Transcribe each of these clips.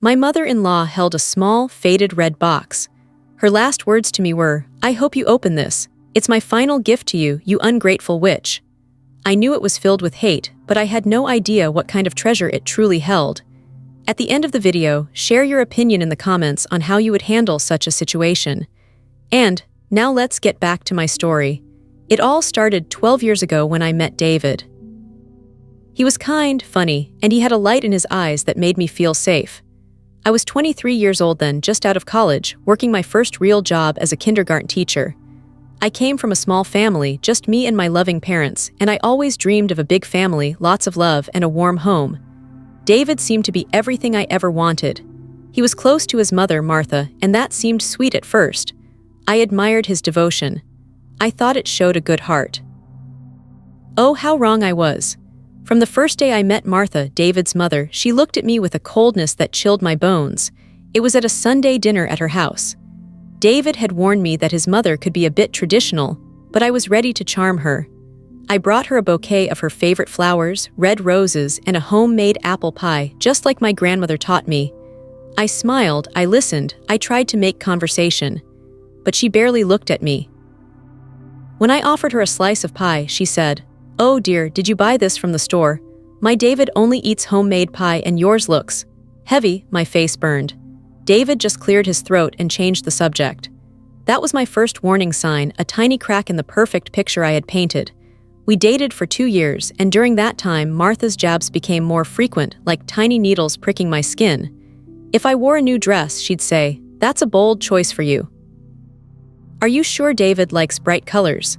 My mother-in-law held a small, faded red box. Her last words to me were, "I hope you open this. It's my final gift to you, you ungrateful witch." I knew it was filled with hate, but I had no idea what kind of treasure it truly held. At the end of the video, share your opinion in the comments on how you would handle such a situation. And now let's get back to my story. It all started 12 years ago when I met David. He was kind, funny, and he had a light in his eyes that made me feel safe. I was 23 years old then, just out of college, working my first real job as a kindergarten teacher. I came from a small family, just me and my loving parents, and I always dreamed of a big family, lots of love, and a warm home. David seemed to be everything I ever wanted. He was close to his mother, Martha, and that seemed sweet at first. I admired his devotion. I thought it showed a good heart. Oh, how wrong I was. From the first day I met Martha, David's mother, she looked at me with a coldness that chilled my bones. It was at a Sunday dinner at her house. David had warned me that his mother could be a bit traditional, but I was ready to charm her. I brought her a bouquet of her favorite flowers, red roses, and a homemade apple pie, just like my grandmother taught me. I smiled, I listened, I tried to make conversation. But she barely looked at me. When I offered her a slice of pie, she said, "Oh dear, did you buy this from the store? My David only eats homemade pie and yours looks heavy." My face burned. David just cleared his throat and changed the subject. That was my first warning sign, a tiny crack in the perfect picture I had painted. We dated for 2 years, and during that time, Martha's jabs became more frequent, like tiny needles pricking my skin. If I wore a new dress, she'd say, "That's a bold choice for you. Are you sure David likes bright colors?"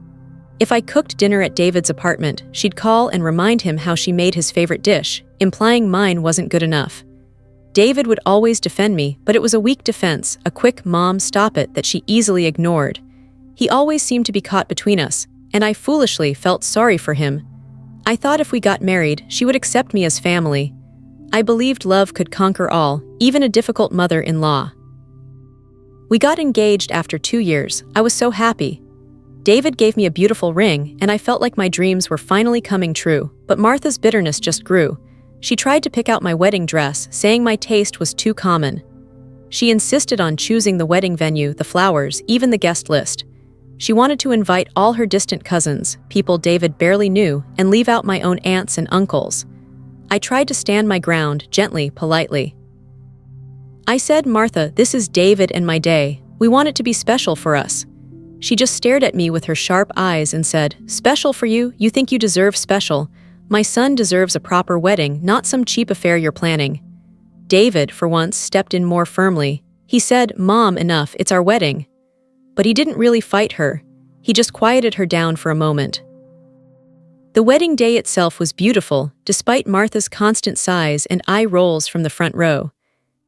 If I cooked dinner at David's apartment, she'd call and remind him how she made his favorite dish, implying mine wasn't good enough. David would always defend me, but it was a weak defense, a quick "Mom, stop it" that she easily ignored. He always seemed to be caught between us, and I foolishly felt sorry for him. I thought if we got married, she would accept me as family. I believed love could conquer all, even a difficult mother-in-law. We got engaged after 2 years. I was so happy. David gave me a beautiful ring, and I felt like my dreams were finally coming true, but Martha's bitterness just grew. She tried to pick out my wedding dress, saying my taste was too common. She insisted on choosing the wedding venue, the flowers, even the guest list. She wanted to invite all her distant cousins, people David barely knew, and leave out my own aunts and uncles. I tried to stand my ground, gently, politely. I said, "Martha, this is David and my day. We want it to be special for us." She just stared at me with her sharp eyes and said, "Special for you? You think you deserve special? My son deserves a proper wedding, not some cheap affair you're planning." David, for once, stepped in more firmly. He said, "Mom, enough, it's our wedding." But he didn't really fight her. He just quieted her down for a moment. The wedding day itself was beautiful, despite Martha's constant sighs and eye rolls from the front row.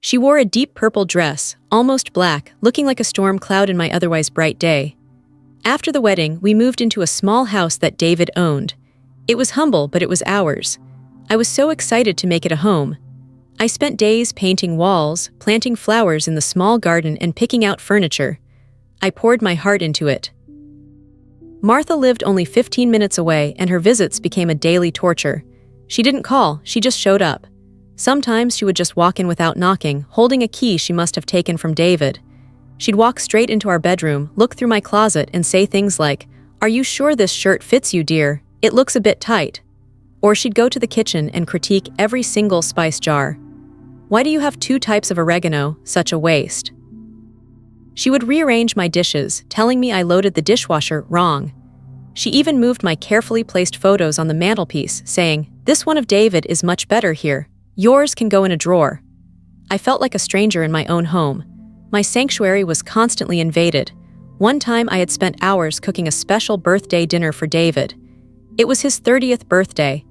She wore a deep purple dress, almost black, looking like a storm cloud in my otherwise bright day. After the wedding, we moved into a small house that David owned. It was humble, but it was ours. I was so excited to make it a home. I spent days painting walls, planting flowers in the small garden, and picking out furniture. I poured my heart into it. Martha lived only 15 minutes away, and her visits became a daily torture. She didn't call, she just showed up. Sometimes she would just walk in without knocking, holding a key she must have taken from David. She'd walk straight into our bedroom, look through my closet, and say things like, "Are you sure this shirt fits you, dear? It looks a bit tight." Or she'd go to the kitchen and critique every single spice jar. "Why do you have 2 types of oregano? Such a waste." She would rearrange my dishes, telling me I loaded the dishwasher wrong. She even moved my carefully placed photos on the mantelpiece, saying, "This one of David is much better here. Yours can go in a drawer." I felt like a stranger in my own home. My sanctuary was constantly invaded. One time I had spent hours cooking a special birthday dinner for David. It was his 30th birthday.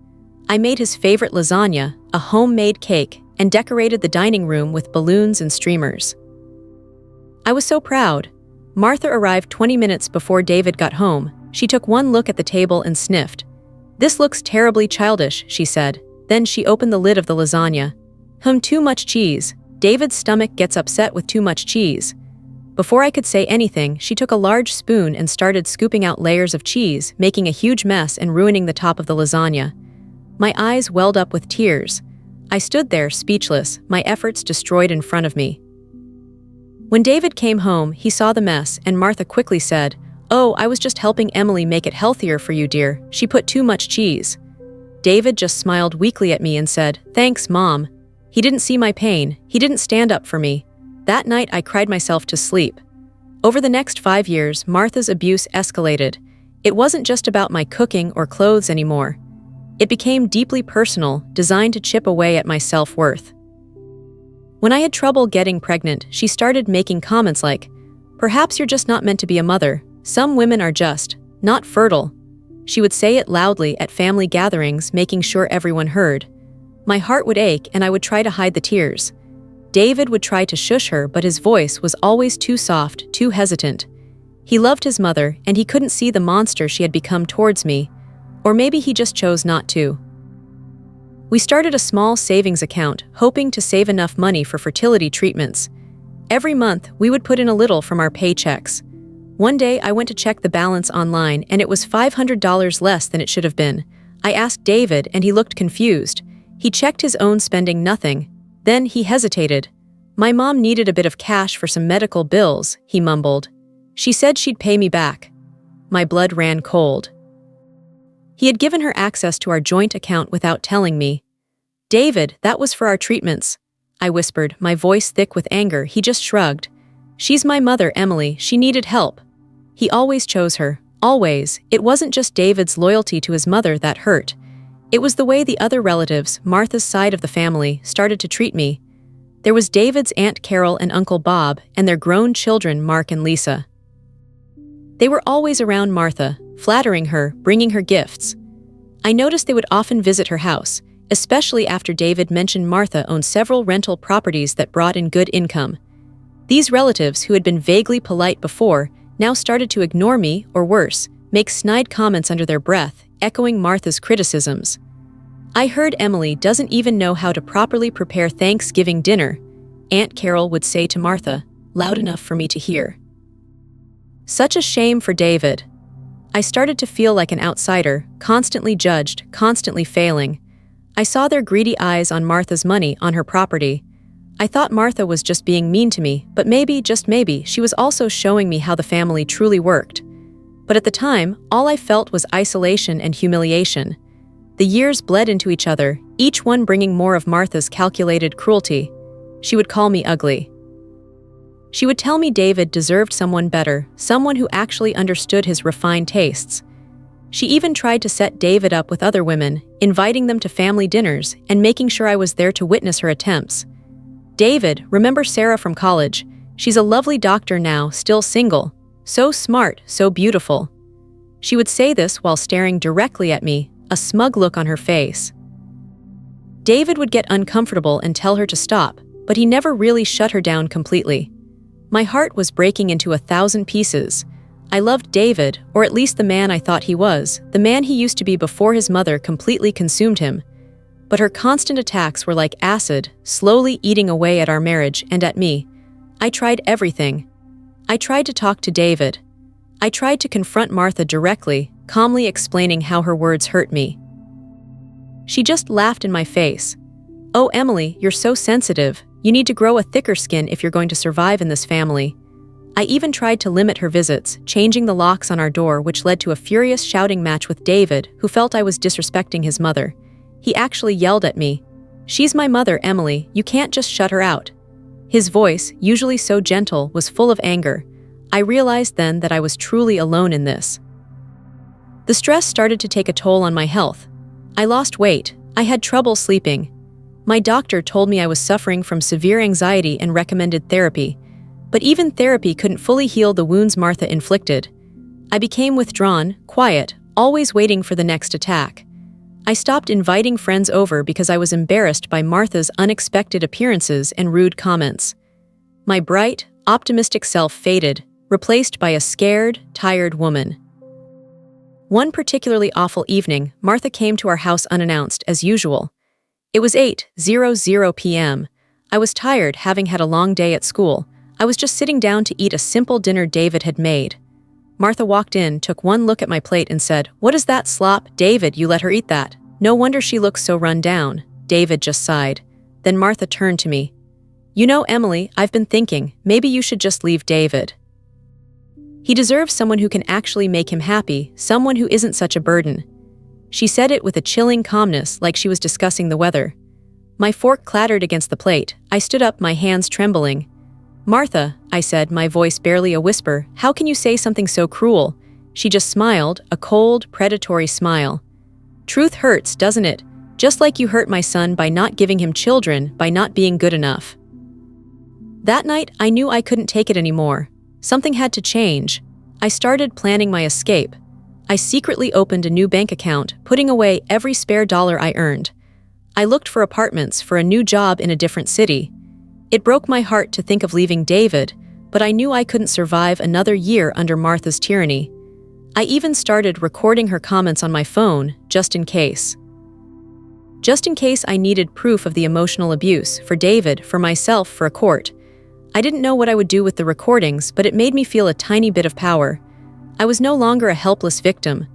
I made his favorite lasagna, a homemade cake, and decorated the dining room with balloons and streamers. I was so proud. Martha arrived 20 minutes before David got home. She took one look at the table and sniffed. "This looks terribly childish," she said. Then she opened the lid of the lasagna. Too much cheese. David's stomach gets upset with too much cheese." Before I could say anything, she took a large spoon and started scooping out layers of cheese, making a huge mess and ruining the top of the lasagna. My eyes welled up with tears. I stood there, speechless, my efforts destroyed in front of me. When David came home, he saw the mess, and Martha quickly said, "Oh, I was just helping Emily make it healthier for you, dear. She put too much cheese." David just smiled weakly at me and said, "Thanks, Mom." He didn't see my pain. He didn't stand up for me. That night, I cried myself to sleep. Over the next 5 years, Martha's abuse escalated. It wasn't just about my cooking or clothes anymore. It became deeply personal, designed to chip away at my self-worth. When I had trouble getting pregnant, she started making comments like, "Perhaps you're just not meant to be a mother. Some women are just not fertile." She would say it loudly at family gatherings, making sure everyone heard. My heart would ache and I would try to hide the tears. David would try to shush her, but his voice was always too soft, too hesitant. He loved his mother, and he couldn't see the monster she had become towards me. Or maybe he just chose not to. We started a small savings account, hoping to save enough money for fertility treatments. Every month, we would put in a little from our paychecks. One day, I went to check the balance online, and it was $500 less than it should have been. I asked David, and he looked confused. He checked his own spending, nothing. Then he hesitated. "My mom needed a bit of cash for some medical bills," he mumbled. "She said she'd pay me back." My blood ran cold. He had given her access to our joint account without telling me. "David, that was for our treatments," I whispered, my voice thick with anger. He just shrugged. "She's my mother, Emily. She needed help." He always chose her. Always. It wasn't just David's loyalty to his mother that hurt. It was the way the other relatives, Martha's side of the family, started to treat me. There was David's Aunt Carol and Uncle Bob, and their grown children, Mark and Lisa. They were always around Martha, flattering her, bringing her gifts. I noticed they would often visit her house, especially after David mentioned Martha owned several rental properties that brought in good income. These relatives, who had been vaguely polite before, now started to ignore me, or worse, make snide comments under their breath, echoing Martha's criticisms. "I heard Emily doesn't even know how to properly prepare Thanksgiving dinner," Aunt Carol would say to Martha, loud enough for me to hear. Such a shame for David. I started to feel like an outsider, constantly judged, constantly failing. I saw their greedy eyes on Martha's money, on her property. I thought Martha was just being mean to me, but maybe, just maybe, she was also showing me how the family truly worked. But at the time, all I felt was isolation and humiliation. The years bled into each other, each one bringing more of Martha's calculated cruelty. She would call me ugly. She would tell me David deserved someone better, someone who actually understood his refined tastes. She even tried to set David up with other women, inviting them to family dinners and making sure I was there to witness her attempts. "David, remember Sarah from college? She's a lovely doctor now, still single. So smart, so beautiful." She would say this while staring directly at me, a smug look on her face. David would get uncomfortable and tell her to stop, but he never really shut her down completely. My heart was breaking into 1,000 pieces. I loved David, or at least the man I thought he was, the man he used to be before his mother completely consumed him. But her constant attacks were like acid, slowly eating away at our marriage and at me. I tried everything. I tried to talk to David. I tried to confront Martha directly, calmly explaining how her words hurt me. She just laughed in my face. "Oh, Emily, you're so sensitive. You need to grow a thicker skin if you're going to survive in this family." I even tried to limit her visits, changing the locks on our door, which led to a furious shouting match with David, who felt I was disrespecting his mother. He actually yelled at me, "She's my mother, Emily. You can't just shut her out." His voice, usually so gentle, was full of anger. I realized then that I was truly alone in this. The stress started to take a toll on my health. I lost weight. I had trouble sleeping. My doctor told me I was suffering from severe anxiety and recommended therapy. But even therapy couldn't fully heal the wounds Martha inflicted. I became withdrawn, quiet, always waiting for the next attack. I stopped inviting friends over because I was embarrassed by Martha's unexpected appearances and rude comments. My bright, optimistic self faded, replaced by a scared, tired woman. One particularly awful evening, Martha came to our house unannounced, as usual. It was 8:00 p.m. I was tired, having had a long day at school. I was just sitting down to eat a simple dinner David had made. Martha walked in, took one look at my plate and said, "What is that slop? David, you let her eat that. No wonder she looks so run down." David just sighed. Then Martha turned to me. "You know, Emily, I've been thinking, maybe you should just leave David. He deserves someone who can actually make him happy, someone who isn't such a burden." She said it with a chilling calmness, like she was discussing the weather. My fork clattered against the plate. I stood up, my hands trembling. "Martha," I said, my voice barely a whisper, "how can you say something so cruel?" She just smiled, a cold, predatory smile. "Truth hurts, doesn't it? Just like you hurt my son by not giving him children, by not being good enough." That night, I knew I couldn't take it anymore. Something had to change. I started planning my escape. I secretly opened a new bank account, putting away every spare dollar I earned. I looked for apartments, for a new job in a different city. It broke my heart to think of leaving David, but I knew I couldn't survive another year under Martha's tyranny. I even started recording her comments on my phone, just in case. Just in case I needed proof of the emotional abuse, for David, for myself, for a court. I didn't know what I would do with the recordings, but it made me feel a tiny bit of power. I was no longer a helpless victim.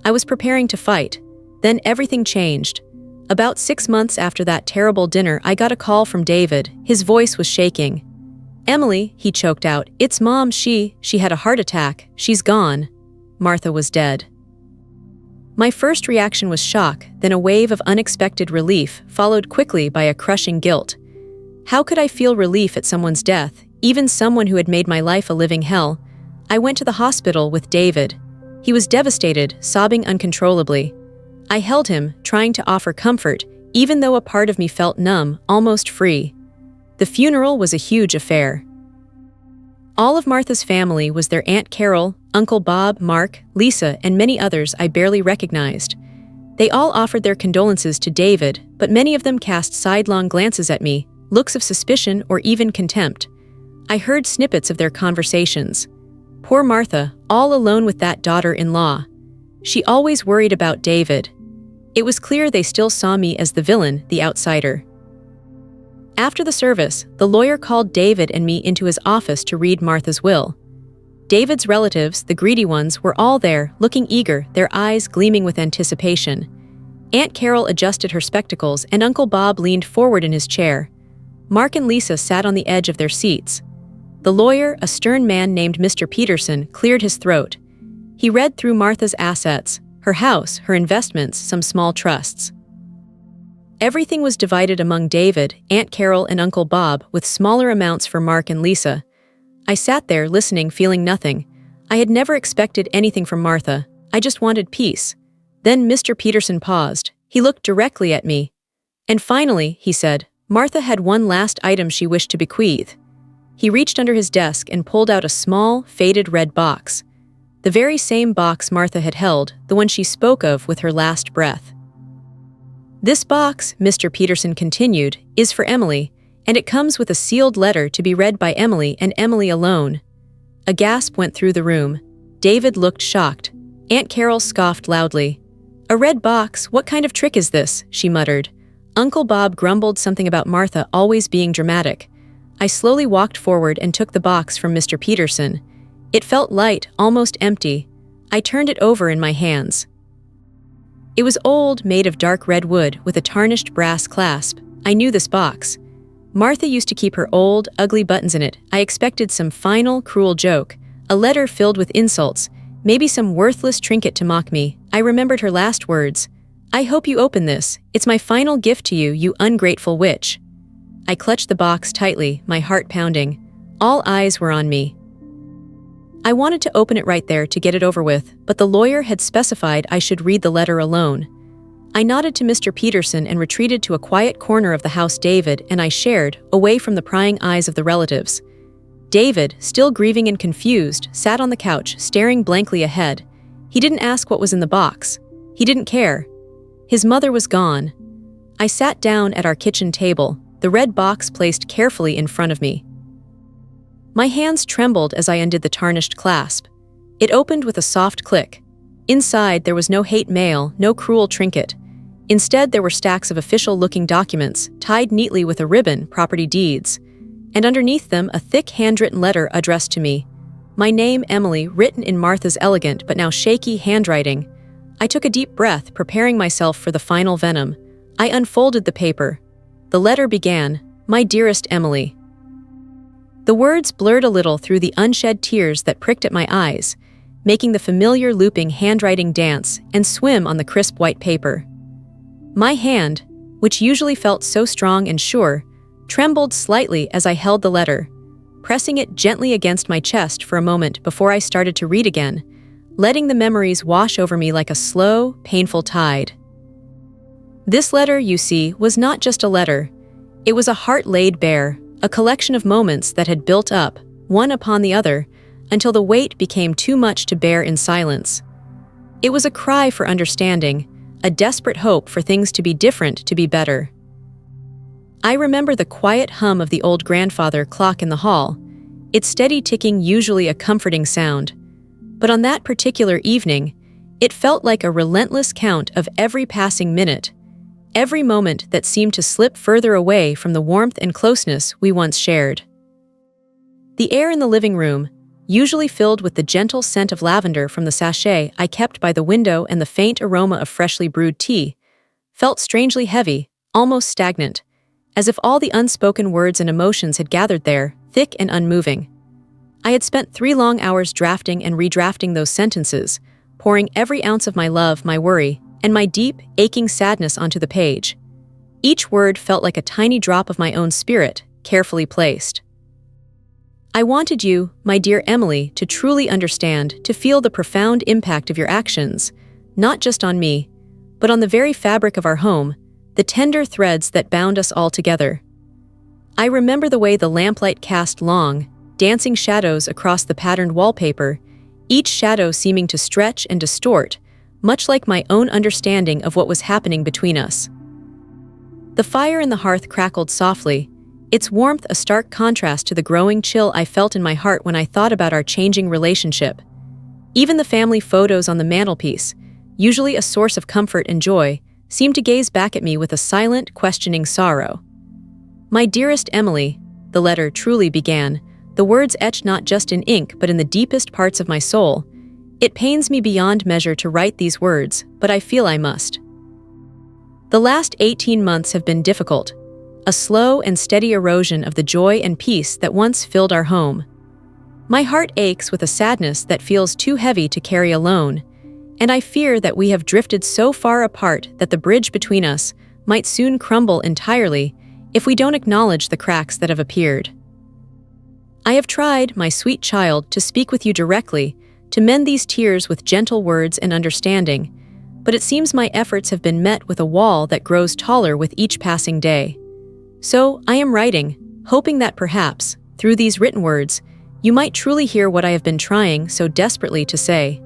I was preparing to fight. Then everything changed. About 6 months after that terrible dinner, I got a call from David. His voice was shaking. "Emily," he choked out, "it's Mom, she had a heart attack. She's gone." Martha was dead. My first reaction was shock, then a wave of unexpected relief, followed quickly by a crushing guilt. How could I feel relief at someone's death, even someone who had made my life a living hell? I went to the hospital with David. He was devastated, sobbing uncontrollably. I held him, trying to offer comfort, even though a part of me felt numb, almost free. The funeral was a huge affair. All of Martha's family was there: Aunt Carol, Uncle Bob, Mark, Lisa, and many others I barely recognized. They all offered their condolences to David, but many of them cast sidelong glances at me, looks of suspicion or even contempt. I heard snippets of their conversations. Poor Martha, all alone with that daughter-in-law. She always worried about David. It was clear they still saw me as the villain, the outsider. After the service, the lawyer called David and me into his office to read Martha's will. David's relatives, the greedy ones, were all there, looking eager, their eyes gleaming with anticipation. Aunt Carol adjusted her spectacles and Uncle Bob leaned forward in his chair. Mark and Lisa sat on the edge of their seats. The lawyer, a stern man named Mr. Peterson, cleared his throat. He read through Martha's assets, her house, her investments, some small trusts. Everything was divided among David, Aunt Carol, and Uncle Bob, with smaller amounts for Mark and Lisa. I sat there, listening, feeling nothing. I had never expected anything from Martha. I just wanted peace. Then Mr. Peterson paused. He looked directly at me. And finally, he said, Martha had one last item she wished to bequeath. He reached under his desk and pulled out a small, faded red box. The very same box Martha had held, the one she spoke of with her last breath. This box, Mr. Peterson continued, is for Emily, and it comes with a sealed letter to be read by Emily and Emily alone. A gasp went through the room. David looked shocked. Aunt Carol scoffed loudly. "A red box? What kind of trick is this?" she muttered. Uncle Bob grumbled something about Martha always being dramatic. I slowly walked forward and took the box from Mr. Peterson. It felt light, almost empty. I turned it over in my hands. It was old, made of dark red wood, with a tarnished brass clasp. I knew this box. Martha used to keep her old, ugly buttons in it. I expected some final, cruel joke, a letter filled with insults, maybe some worthless trinket to mock me. I remembered her last words. "I hope you open this. It's my final gift to you, you ungrateful witch." I clutched the box tightly, my heart pounding. All eyes were on me. I wanted to open it right there to get it over with, but the lawyer had specified I should read the letter alone. I nodded to Mr. Peterson and retreated to a quiet corner of the house David and I shared, away from the prying eyes of the relatives. David, still grieving and confused, sat on the couch, staring blankly ahead. He didn't ask what was in the box. He didn't care. His mother was gone. I sat down at our kitchen table, the red box placed carefully in front of me. My hands trembled as I undid the tarnished clasp. It opened with a soft click. Inside, there was no hate mail, no cruel trinket. Instead, there were stacks of official-looking documents, tied neatly with a ribbon, property deeds. And underneath them, a thick handwritten letter addressed to me. My name, Emily, written in Martha's elegant but now shaky handwriting. I took a deep breath, preparing myself for the final venom. I unfolded the paper. The letter began, "My dearest Emily." The words blurred a little through the unshed tears that pricked at my eyes, making the familiar looping handwriting dance and swim on the crisp white paper. My hand, which usually felt so strong and sure, trembled slightly as I held the letter, pressing it gently against my chest for a moment before I started to read again, letting the memories wash over me like a slow, painful tide. This letter, you see, was not just a letter. It was a heart laid bare, a collection of moments that had built up, one upon the other, until the weight became too much to bear in silence. It was a cry for understanding, a desperate hope for things to be different, to be better. I remember the quiet hum of the old grandfather clock in the hall, its steady ticking usually a comforting sound. But on that particular evening, it felt like a relentless count of every passing minute, every moment that seemed to slip further away from the warmth and closeness we once shared. The air in the living room, usually filled with the gentle scent of lavender from the sachet I kept by the window and the faint aroma of freshly brewed tea, felt strangely heavy, almost stagnant, as if all the unspoken words and emotions had gathered there, thick and unmoving. I had spent 3 long hours drafting and redrafting those sentences, pouring every ounce of my love, my worry, and my deep, aching sadness onto the page. Each word felt like a tiny drop of my own spirit, carefully placed. I wanted you, my dear Emily, to truly understand, to feel the profound impact of your actions, not just on me, but on the very fabric of our home, the tender threads that bound us all together. I remember the way the lamplight cast long, dancing shadows across the patterned wallpaper, each shadow seeming to stretch and distort, much like my own understanding of what was happening between us. The fire in the hearth crackled softly, its warmth a stark contrast to the growing chill I felt in my heart when I thought about our changing relationship. Even the family photos on the mantelpiece, usually a source of comfort and joy, seemed to gaze back at me with a silent, questioning sorrow. "My dearest Emily," the letter truly began, the words etched not just in ink but in the deepest parts of my soul. "It pains me beyond measure to write these words, but I feel I must. The last 18 months have been difficult, a slow and steady erosion of the joy and peace that once filled our home. My heart aches with a sadness that feels too heavy to carry alone, and I fear that we have drifted so far apart that the bridge between us might soon crumble entirely if we don't acknowledge the cracks that have appeared. I have tried, my sweet child, to speak with you directly, to mend these tears with gentle words and understanding, but it seems my efforts have been met with a wall that grows taller with each passing day. So I am writing, hoping that perhaps, through these written words, you might truly hear what I have been trying so desperately to say."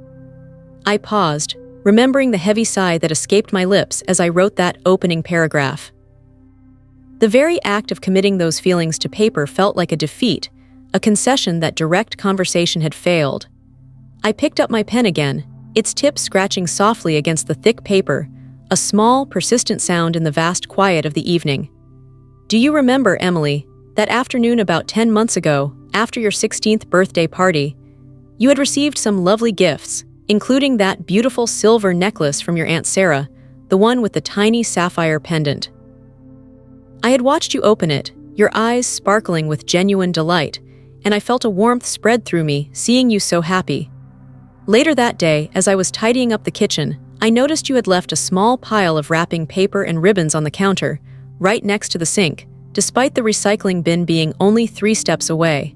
I paused, remembering the heavy sigh that escaped my lips as I wrote that opening paragraph. The very act of committing those feelings to paper felt like a defeat, a concession that direct conversation had failed. I picked up my pen again, its tip scratching softly against the thick paper, a small, persistent sound in the vast quiet of the evening. "Do you remember, Emily, that afternoon about 10 months ago, after your 16th birthday party? You had received some lovely gifts, including that beautiful silver necklace from your Aunt Sarah, the one with the tiny sapphire pendant. I had watched you open it, your eyes sparkling with genuine delight, and I felt a warmth spread through me, seeing you so happy. Later that day, as I was tidying up the kitchen, I noticed you had left a small pile of wrapping paper and ribbons on the counter, right next to the sink, despite the recycling bin being only 3 steps away.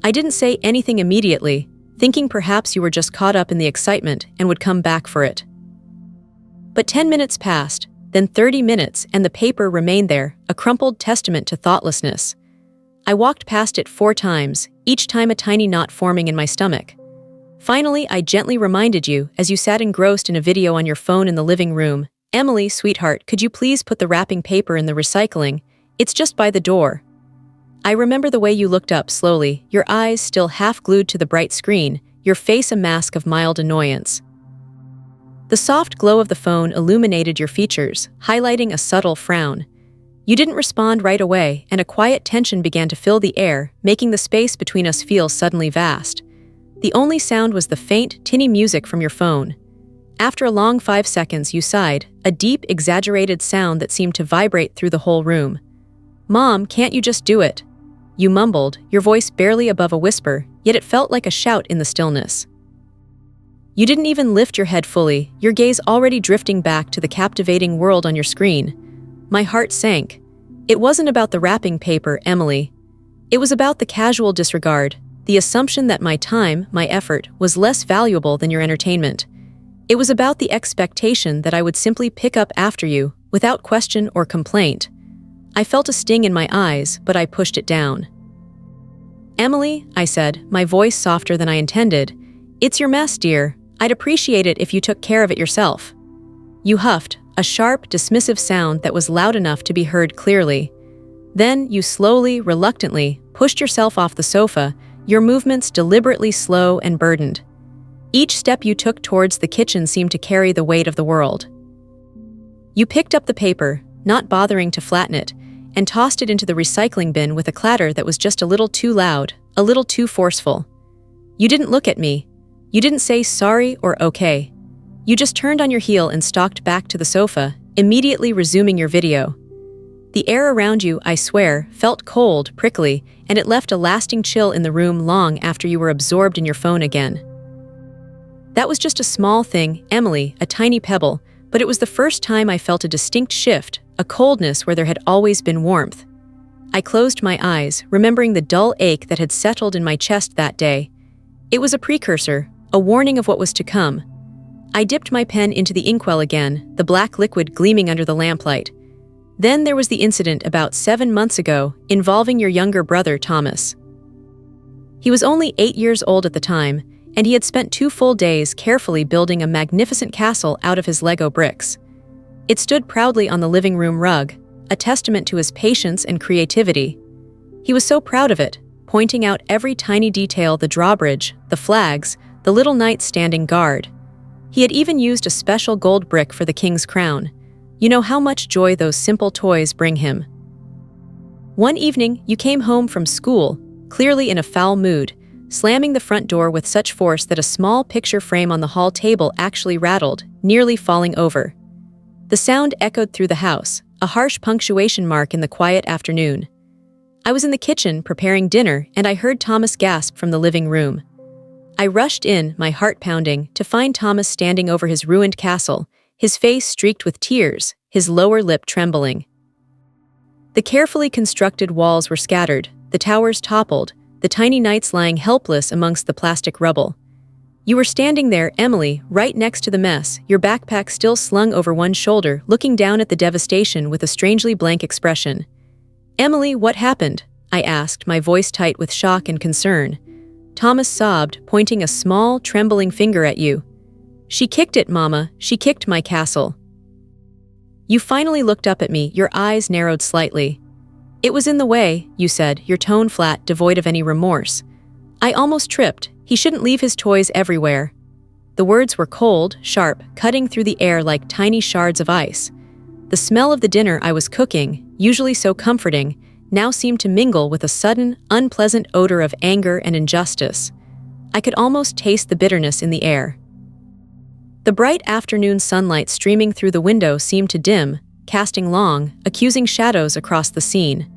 I didn't say anything immediately, thinking perhaps you were just caught up in the excitement and would come back for it. But 10 minutes passed, then 30 minutes, and the paper remained there, a crumpled testament to thoughtlessness. I walked past it 4 times, each time a tiny knot forming in my stomach. Finally, I gently reminded you, as you sat engrossed in a video on your phone in the living room, "Emily, sweetheart, could you please put the wrapping paper in the recycling? It's just by the door." I remember the way you looked up slowly, your eyes still half glued to the bright screen, your face a mask of mild annoyance. The soft glow of the phone illuminated your features, highlighting a subtle frown. You didn't respond right away, and a quiet tension began to fill the air, making the space between us feel suddenly vast. The only sound was the faint, tinny music from your phone. After a long 5 seconds, you sighed, a deep, exaggerated sound that seemed to vibrate through the whole room. "Mom, can't you just do it?" You mumbled, your voice barely above a whisper, yet it felt like a shout in the stillness. You didn't even lift your head fully, your gaze already drifting back to the captivating world on your screen. My heart sank. It wasn't about the wrapping paper, Emily. It was about the casual disregard, the assumption that my time, my effort, was less valuable than your entertainment. It was about the expectation that I would simply pick up after you, without question or complaint. I felt a sting in my eyes, but I pushed it down. "Emily," I said, my voice softer than I intended, "it's your mess, dear. I'd appreciate it if you took care of it yourself." You huffed, a sharp, dismissive sound that was loud enough to be heard clearly. Then you slowly, reluctantly, pushed yourself off the sofa, your movements deliberately slow and burdened. Each step you took towards the kitchen seemed to carry the weight of the world. You picked up the paper, not bothering to flatten it, and tossed it into the recycling bin with a clatter that was just a little too loud, a little too forceful. You didn't look at me. You didn't say sorry or okay. You just turned on your heel and stalked back to the sofa, immediately resuming your video. The air around you, I swear, felt cold, prickly, and it left a lasting chill in the room long after you were absorbed in your phone again. That was just a small thing, Emily, a tiny pebble, but it was the first time I felt a distinct shift, a coldness where there had always been warmth. I closed my eyes, remembering the dull ache that had settled in my chest that day. It was a precursor, a warning of what was to come. I dipped my pen into the inkwell again, the black liquid gleaming under the lamplight. Then there was the incident about 7 months ago involving your younger brother, Thomas. He was only 8 years old at the time, and he had spent 2 full days carefully building a magnificent castle out of his Lego bricks. It stood proudly on the living room rug, a testament to his patience and creativity. He was so proud of it, pointing out every tiny detail, the drawbridge, the flags, the little knight standing guard. He had even used a special gold brick for the king's crown. You know how much joy those simple toys bring him. One evening, you came home from school, clearly in a foul mood, slamming the front door with such force that a small picture frame on the hall table actually rattled, nearly falling over. The sound echoed through the house, a harsh punctuation mark in the quiet afternoon. I was in the kitchen preparing dinner, and I heard Thomas gasp from the living room. I rushed in, my heart pounding, to find Thomas standing over his ruined castle, his face streaked with tears, his lower lip trembling. The carefully constructed walls were scattered, the towers toppled, the tiny knights lying helpless amongst the plastic rubble. You were standing there, Emily, right next to the mess, your backpack still slung over one shoulder, looking down at the devastation with a strangely blank expression. "Emily, what happened?" I asked, my voice tight with shock and concern. Thomas sobbed, pointing a small, trembling finger at you. "She kicked it, Mama. She kicked my castle." You finally looked up at me, your eyes narrowed slightly. "It was in the way," you said, your tone flat, devoid of any remorse. "I almost tripped. He shouldn't leave his toys everywhere." The words were cold, sharp, cutting through the air like tiny shards of ice. The smell of the dinner I was cooking, usually so comforting, now seemed to mingle with a sudden, unpleasant odor of anger and injustice. I could almost taste the bitterness in the air. The bright afternoon sunlight streaming through the window seemed to dim, casting long, accusing shadows across the scene.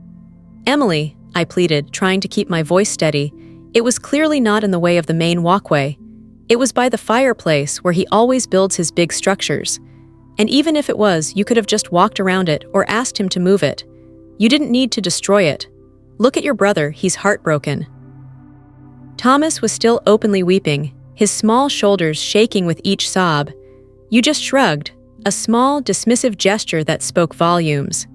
"Emily," I pleaded, trying to keep my voice steady, "it was clearly not in the way of the main walkway. It was by the fireplace where he always builds his big structures. And even if it was, you could have just walked around it or asked him to move it. You didn't need to destroy it. Look at your brother, he's heartbroken." Thomas was still openly weeping, his small shoulders shaking with each sob. You just shrugged, a small, dismissive gesture that spoke volumes.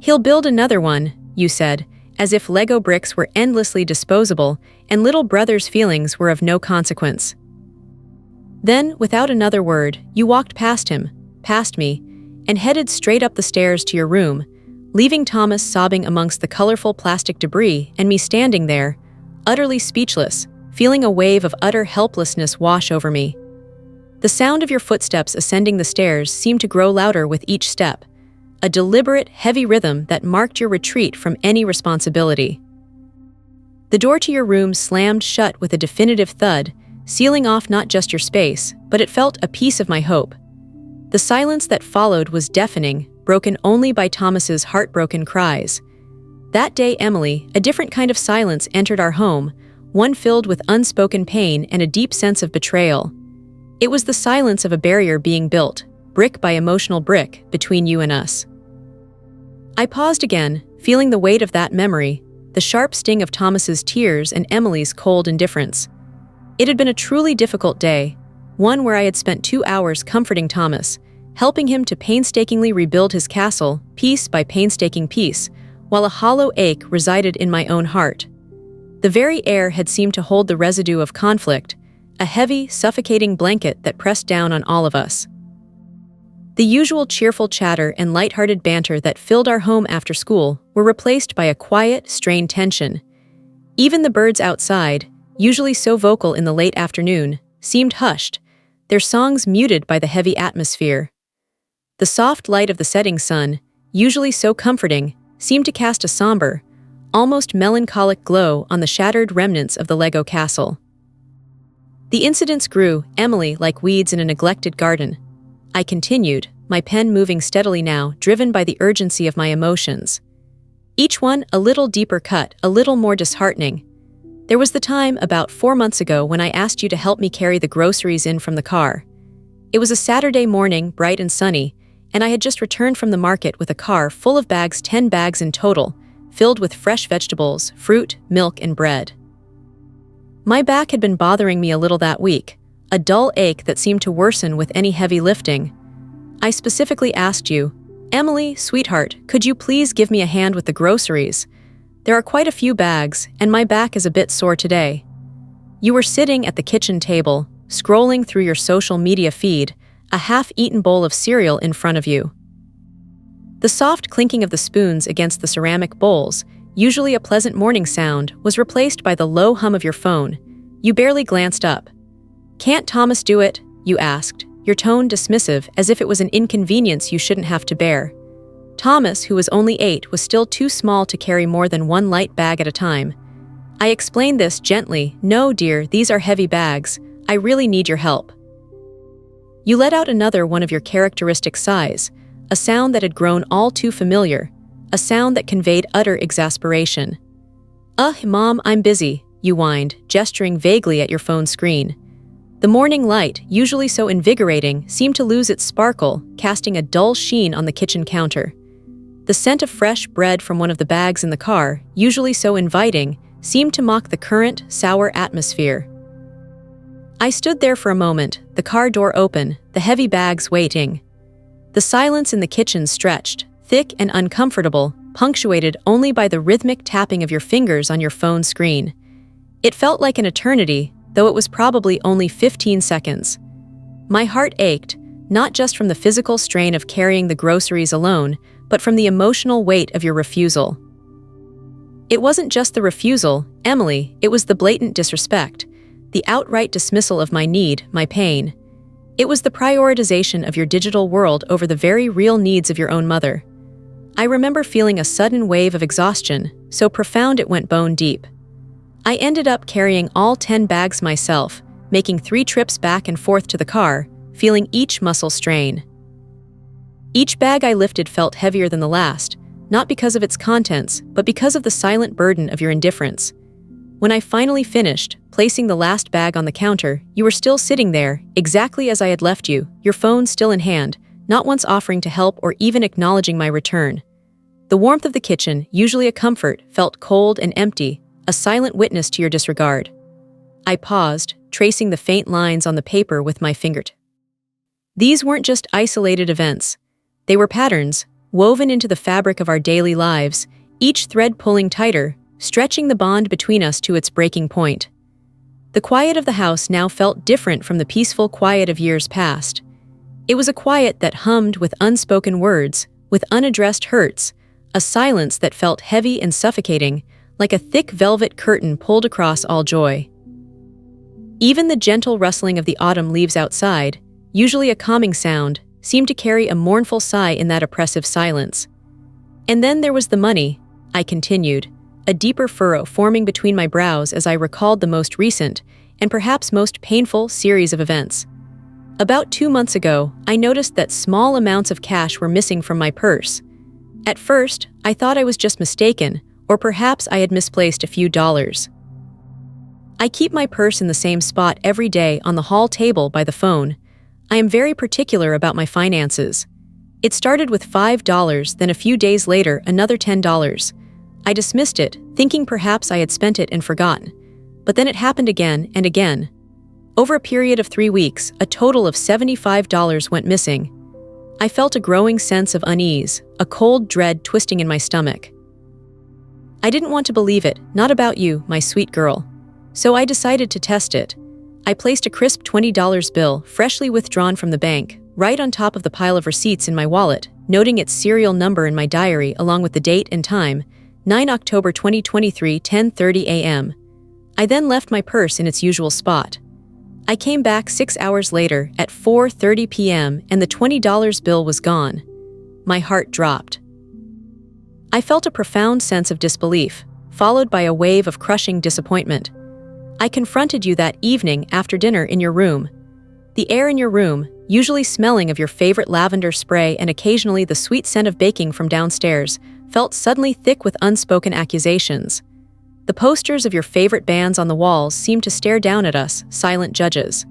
"He'll build another one," you said, as if Lego bricks were endlessly disposable and little brother's feelings were of no consequence. Then, without another word, you walked past him, past me, and headed straight up the stairs to your room, leaving Thomas sobbing amongst the colorful plastic debris and me standing there, utterly speechless, feeling a wave of utter helplessness wash over me. The sound of your footsteps ascending the stairs seemed to grow louder with each step, a deliberate, heavy rhythm that marked your retreat from any responsibility. The door to your room slammed shut with a definitive thud, sealing off not just your space, but it felt a piece of my hope. The silence that followed was deafening, broken only by Thomas's heartbroken cries. That day, Emily, a different kind of silence entered our home, one filled with unspoken pain and a deep sense of betrayal. It was the silence of a barrier being built, brick by emotional brick, between you and us. I paused again, feeling the weight of that memory, the sharp sting of Thomas's tears and Emily's cold indifference. It had been a truly difficult day, one where I had spent 2 hours comforting Thomas, helping him to painstakingly rebuild his castle, piece by painstaking piece, while a hollow ache resided in my own heart. The very air had seemed to hold the residue of conflict, a heavy, suffocating blanket that pressed down on all of us. The usual cheerful chatter and light-hearted banter that filled our home after school were replaced by a quiet, strained tension. Even the birds outside, usually so vocal in the late afternoon, seemed hushed, their songs muted by the heavy atmosphere. The soft light of the setting sun, usually so comforting, seemed to cast a somber, almost melancholic glow on the shattered remnants of the Lego castle. The incidents grew, Emily, like weeds in a neglected garden. I continued, my pen moving steadily now, driven by the urgency of my emotions. Each one a little deeper cut, a little more disheartening. There was the time, about 4 months ago, when I asked you to help me carry the groceries in from the car. It was a Saturday morning, bright and sunny, and I had just returned from the market with a car full of bags, 10 bags in total, filled with fresh vegetables, fruit, milk, and bread. My back had been bothering me a little that week, a dull ache that seemed to worsen with any heavy lifting. I specifically asked you, Emily, sweetheart, could you please give me a hand with the groceries? There are quite a few bags, and my back is a bit sore today. You were sitting at the kitchen table, scrolling through your social media feed, a half-eaten bowl of cereal in front of you. The soft clinking of the spoons against the ceramic bowls, usually a pleasant morning sound, was replaced by the low hum of your phone. You barely glanced up. "Can't Thomas do it?" you asked, your tone dismissive, as if it was an inconvenience you shouldn't have to bear. Thomas, who was only 8, was still too small to carry more than one light bag at a time. I explained this gently. "No, dear, these are heavy bags. I really need your help." You let out another one of your characteristic sighs, a sound that had grown all too familiar, a sound that conveyed utter exasperation. Mom, I'm busy," you whined, gesturing vaguely at your phone screen. The morning light, usually so invigorating, seemed to lose its sparkle, casting a dull sheen on the kitchen counter. The scent of fresh bread from one of the bags in the car, usually so inviting, seemed to mock the current, sour atmosphere. I stood there for a moment, the car door open, the heavy bags waiting. The silence in the kitchen stretched, thick and uncomfortable, punctuated only by the rhythmic tapping of your fingers on your phone screen. It felt like an eternity, though it was probably only 15 seconds. My heart ached, not just from the physical strain of carrying the groceries alone, but from the emotional weight of your refusal. It wasn't just the refusal, Emily, it was the blatant disrespect, the outright dismissal of my need, my pain. It was the prioritization of your digital world over the very real needs of your own mother. I remember feeling a sudden wave of exhaustion, so profound it went bone deep. I ended up carrying all 10 bags myself, making 3 trips back and forth to the car, feeling each muscle strain. Each bag I lifted felt heavier than the last, not because of its contents, but because of the silent burden of your indifference. When I finally finished, placing the last bag on the counter, you were still sitting there, exactly as I had left you, your phone still in hand, not once offering to help or even acknowledging my return. The warmth of the kitchen, usually a comfort, felt cold and empty, a silent witness to your disregard. I paused, tracing the faint lines on the paper with my fingertip. These weren't just isolated events. They were patterns, woven into the fabric of our daily lives, each thread pulling tighter, stretching the bond between us to its breaking point. The quiet of the house now felt different from the peaceful quiet of years past. It was a quiet that hummed with unspoken words, with unaddressed hurts, a silence that felt heavy and suffocating, like a thick velvet curtain pulled across all joy. Even the gentle rustling of the autumn leaves outside, usually a calming sound, seemed to carry a mournful sigh in that oppressive silence. And then there was the money, I continued, a deeper furrow forming between my brows as I recalled the most recent, and perhaps most painful series of events. About 2 months ago, I noticed that small amounts of cash were missing from my purse. At first, I thought I was just mistaken, or perhaps I had misplaced a few dollars. I keep my purse in the same spot every day on the hall table by the phone. I am very particular about my finances. It started with $5, then a few days later, another $10. I dismissed it, thinking perhaps I had spent it and forgotten. But then it happened again and again. Over a period of 3 weeks, a total of $75 went missing. I felt a growing sense of unease, a cold dread twisting in my stomach. I didn't want to believe it, not about you, my sweet girl. So I decided to test it. I placed a crisp $20 bill, freshly withdrawn from the bank, right on top of the pile of receipts in my wallet, noting its serial number in my diary along with the date and time, 9 October 2023, 10:30 a.m. I then left my purse in its usual spot. I came back 6 hours later at 4:30 p.m. and the $20 bill was gone. My heart dropped. I felt a profound sense of disbelief, followed by a wave of crushing disappointment. I confronted you that evening after dinner in your room. The air in your room, usually smelling of your favorite lavender spray and occasionally the sweet scent of baking from downstairs, felt suddenly thick with unspoken accusations. The posters of your favorite bands on the walls seemed to stare down at us, silent judges.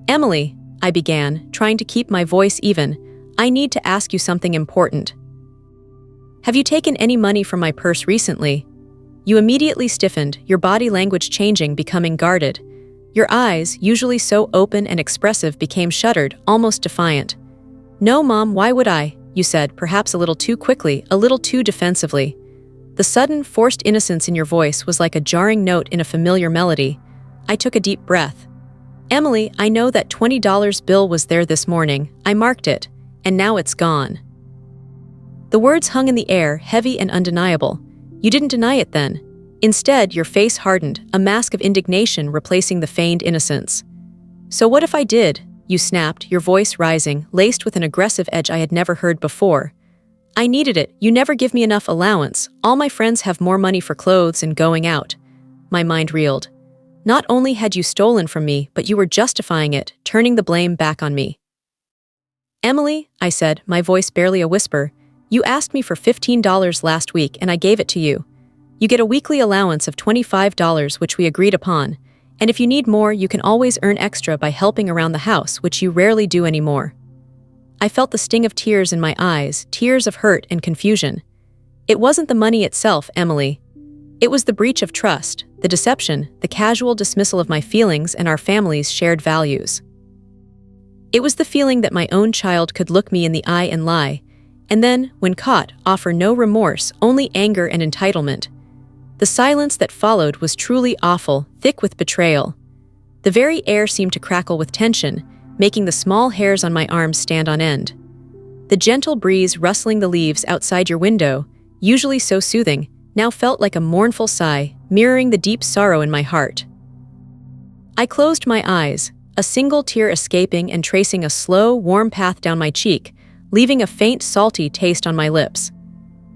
Emily, I began, trying to keep my voice even, I need to ask you something important. Have you taken any money from my purse recently? You immediately stiffened, your body language changing, becoming guarded. Your eyes, usually so open and expressive, became shuttered, almost defiant. No, Mom, why would I? You said, perhaps a little too quickly, a little too defensively. The sudden, forced innocence in your voice was like a jarring note in a familiar melody. I took a deep breath. Emily, I know that $20 bill was there this morning. I marked it, and now it's gone. The words hung in the air, heavy and undeniable. You didn't deny it then. Instead, your face hardened, a mask of indignation replacing the feigned innocence. So what if I did? You snapped, your voice rising, laced with an aggressive edge I had never heard before. I needed it. You never give me enough allowance. All my friends have more money for clothes and going out. My mind reeled. Not only had you stolen from me, but you were justifying it, turning the blame back on me. Emily, I said, my voice barely a whisper, you asked me for $15 last week and I gave it to you. You get a weekly allowance of $25 which we agreed upon, and if you need more you can always earn extra by helping around the house, which you rarely do anymore. I felt the sting of tears in my eyes, tears of hurt and confusion. It wasn't the money itself, Emily. It was the breach of trust, the deception, the casual dismissal of my feelings and our family's shared values. It was the feeling that my own child could look me in the eye and lie, and then, when caught, offer no remorse, only anger and entitlement. The silence that followed was truly awful, thick with betrayal. The very air seemed to crackle with tension, making the small hairs on my arms stand on end. The gentle breeze rustling the leaves outside your window, usually so soothing, now felt like a mournful sigh, mirroring the deep sorrow in my heart. I closed my eyes, a single tear escaping and tracing a slow, warm path down my cheek, leaving a faint, salty taste on my lips.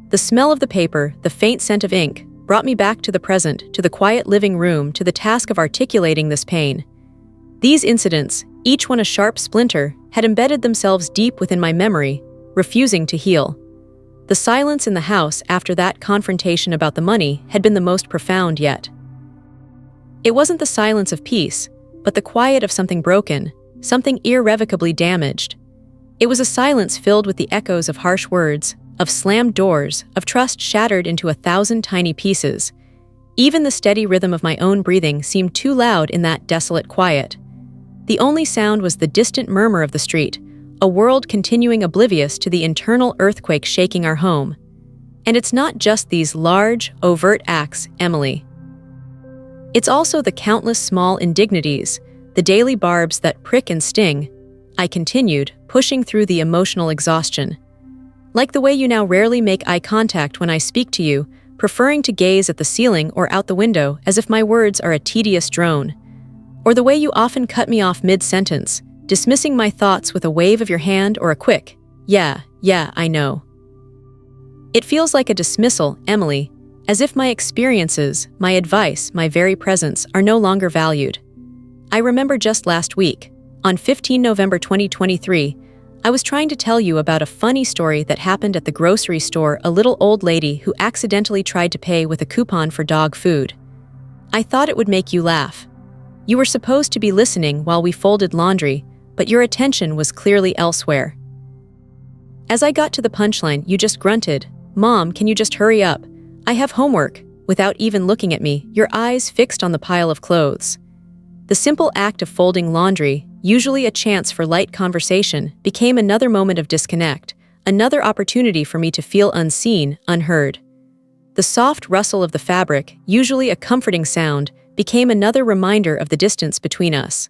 The smell of the paper, the faint scent of ink, brought me back to the present, to the quiet living room, to the task of articulating this pain. These incidents, each one a sharp splinter, had embedded themselves deep within my memory, refusing to heal. The silence in the house after that confrontation about the money had been the most profound yet. It wasn't the silence of peace, but the quiet of something broken, something irrevocably damaged. It was a silence filled with the echoes of harsh words, of slammed doors, of trust shattered into 1,000 tiny pieces. Even the steady rhythm of my own breathing seemed too loud in that desolate quiet. The only sound was the distant murmur of the street, a world continuing oblivious to the internal earthquake shaking our home. And it's not just these large, overt acts, Emily. It's also the countless small indignities, the daily barbs that prick and sting, I continued, pushing through the emotional exhaustion. Like the way you now rarely make eye contact when I speak to you, preferring to gaze at the ceiling or out the window as if my words are a tedious drone. Or the way you often cut me off mid-sentence, dismissing my thoughts with a wave of your hand or a quick, yeah, I know. It feels like a dismissal, Emily, as if my experiences, my advice, my very presence are no longer valued. I remember just last week, on 15 November 2023, I was trying to tell you about a funny story that happened at the grocery store, a little old lady who accidentally tried to pay with a coupon for dog food. I thought it would make you laugh. You were supposed to be listening while we folded laundry, but your attention was clearly elsewhere. As I got to the punchline, you just grunted, "Mom, can you just hurry up? I have homework," without even looking at me, your eyes fixed on the pile of clothes. The simple act of folding laundry, usually a chance for light conversation, became another moment of disconnect, another opportunity for me to feel unseen, unheard. The soft rustle of the fabric, usually a comforting sound, became another reminder of the distance between us.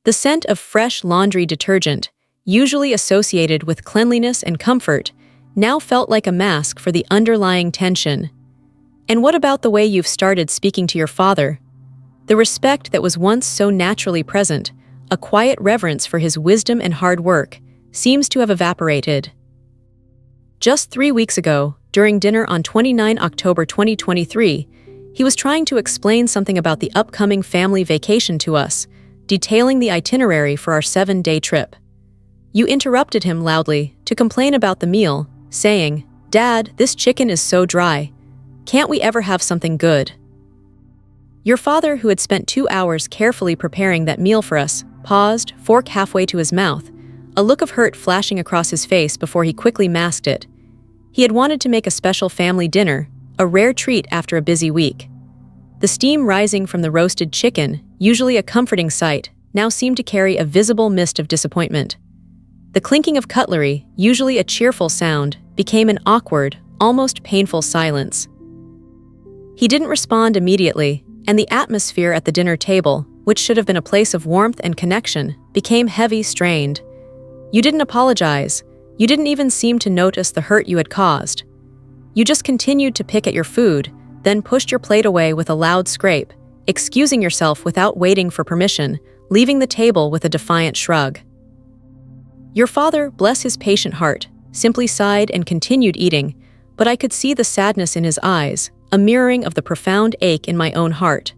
The scent of fresh laundry detergent, usually associated with cleanliness and comfort, now felt like a mask for the underlying tension. And what about the way you've started speaking to your father? The respect that was once so naturally present, a quiet reverence for his wisdom and hard work, seems to have evaporated. Just 3 weeks ago, during dinner on 29 October 2023, he was trying to explain something about the upcoming family vacation to us, detailing the itinerary for our 7-day trip. You interrupted him loudly to complain about the meal, saying, "Dad, this chicken is so dry. Can't we ever have something good?" Your father, who had spent 2 hours carefully preparing that meal for us, paused, fork halfway to his mouth, a look of hurt flashing across his face before he quickly masked it. He had wanted to make a special family dinner, a rare treat after a busy week. The steam rising from the roasted chicken, usually a comforting sight, now seemed to carry a visible mist of disappointment. The clinking of cutlery, usually a cheerful sound, became an awkward, almost painful silence. He didn't respond immediately, and the atmosphere at the dinner table, which should have been a place of warmth and connection, became heavy, strained. You didn't apologize. You didn't even seem to notice the hurt you had caused. You just continued to pick at your food, then pushed your plate away with a loud scrape, excusing yourself without waiting for permission, leaving the table with a defiant shrug. Your father, bless his patient heart, simply sighed and continued eating, but I could see the sadness in his eyes, a mirroring of the profound ache in my own heart.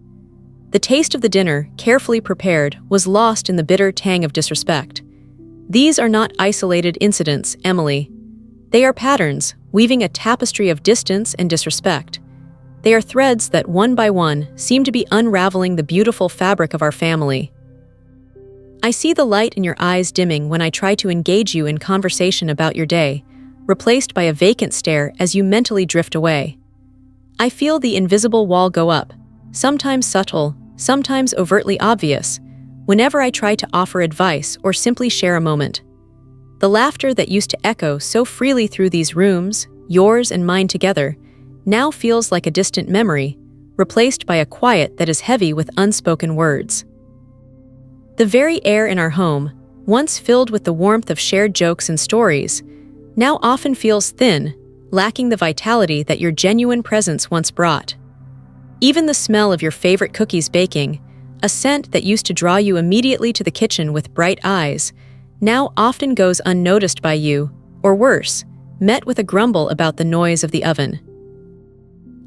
The taste of the dinner, carefully prepared, was lost in the bitter tang of disrespect. These are not isolated incidents, Emily. They are patterns, weaving a tapestry of distance and disrespect. They are threads that, one by one, seem to be unraveling the beautiful fabric of our family. I see the light in your eyes dimming when I try to engage you in conversation about your day, replaced by a vacant stare as you mentally drift away. I feel the invisible wall go up, sometimes subtle, sometimes overtly obvious, whenever I try to offer advice or simply share a moment. The laughter that used to echo so freely through these rooms, yours and mine together, now feels like a distant memory, replaced by a quiet that is heavy with unspoken words. The very air in our home, once filled with the warmth of shared jokes and stories, now often feels thin, lacking the vitality that your genuine presence once brought. Even the smell of your favorite cookies baking, a scent that used to draw you immediately to the kitchen with bright eyes, now often goes unnoticed by you, or worse, met with a grumble about the noise of the oven.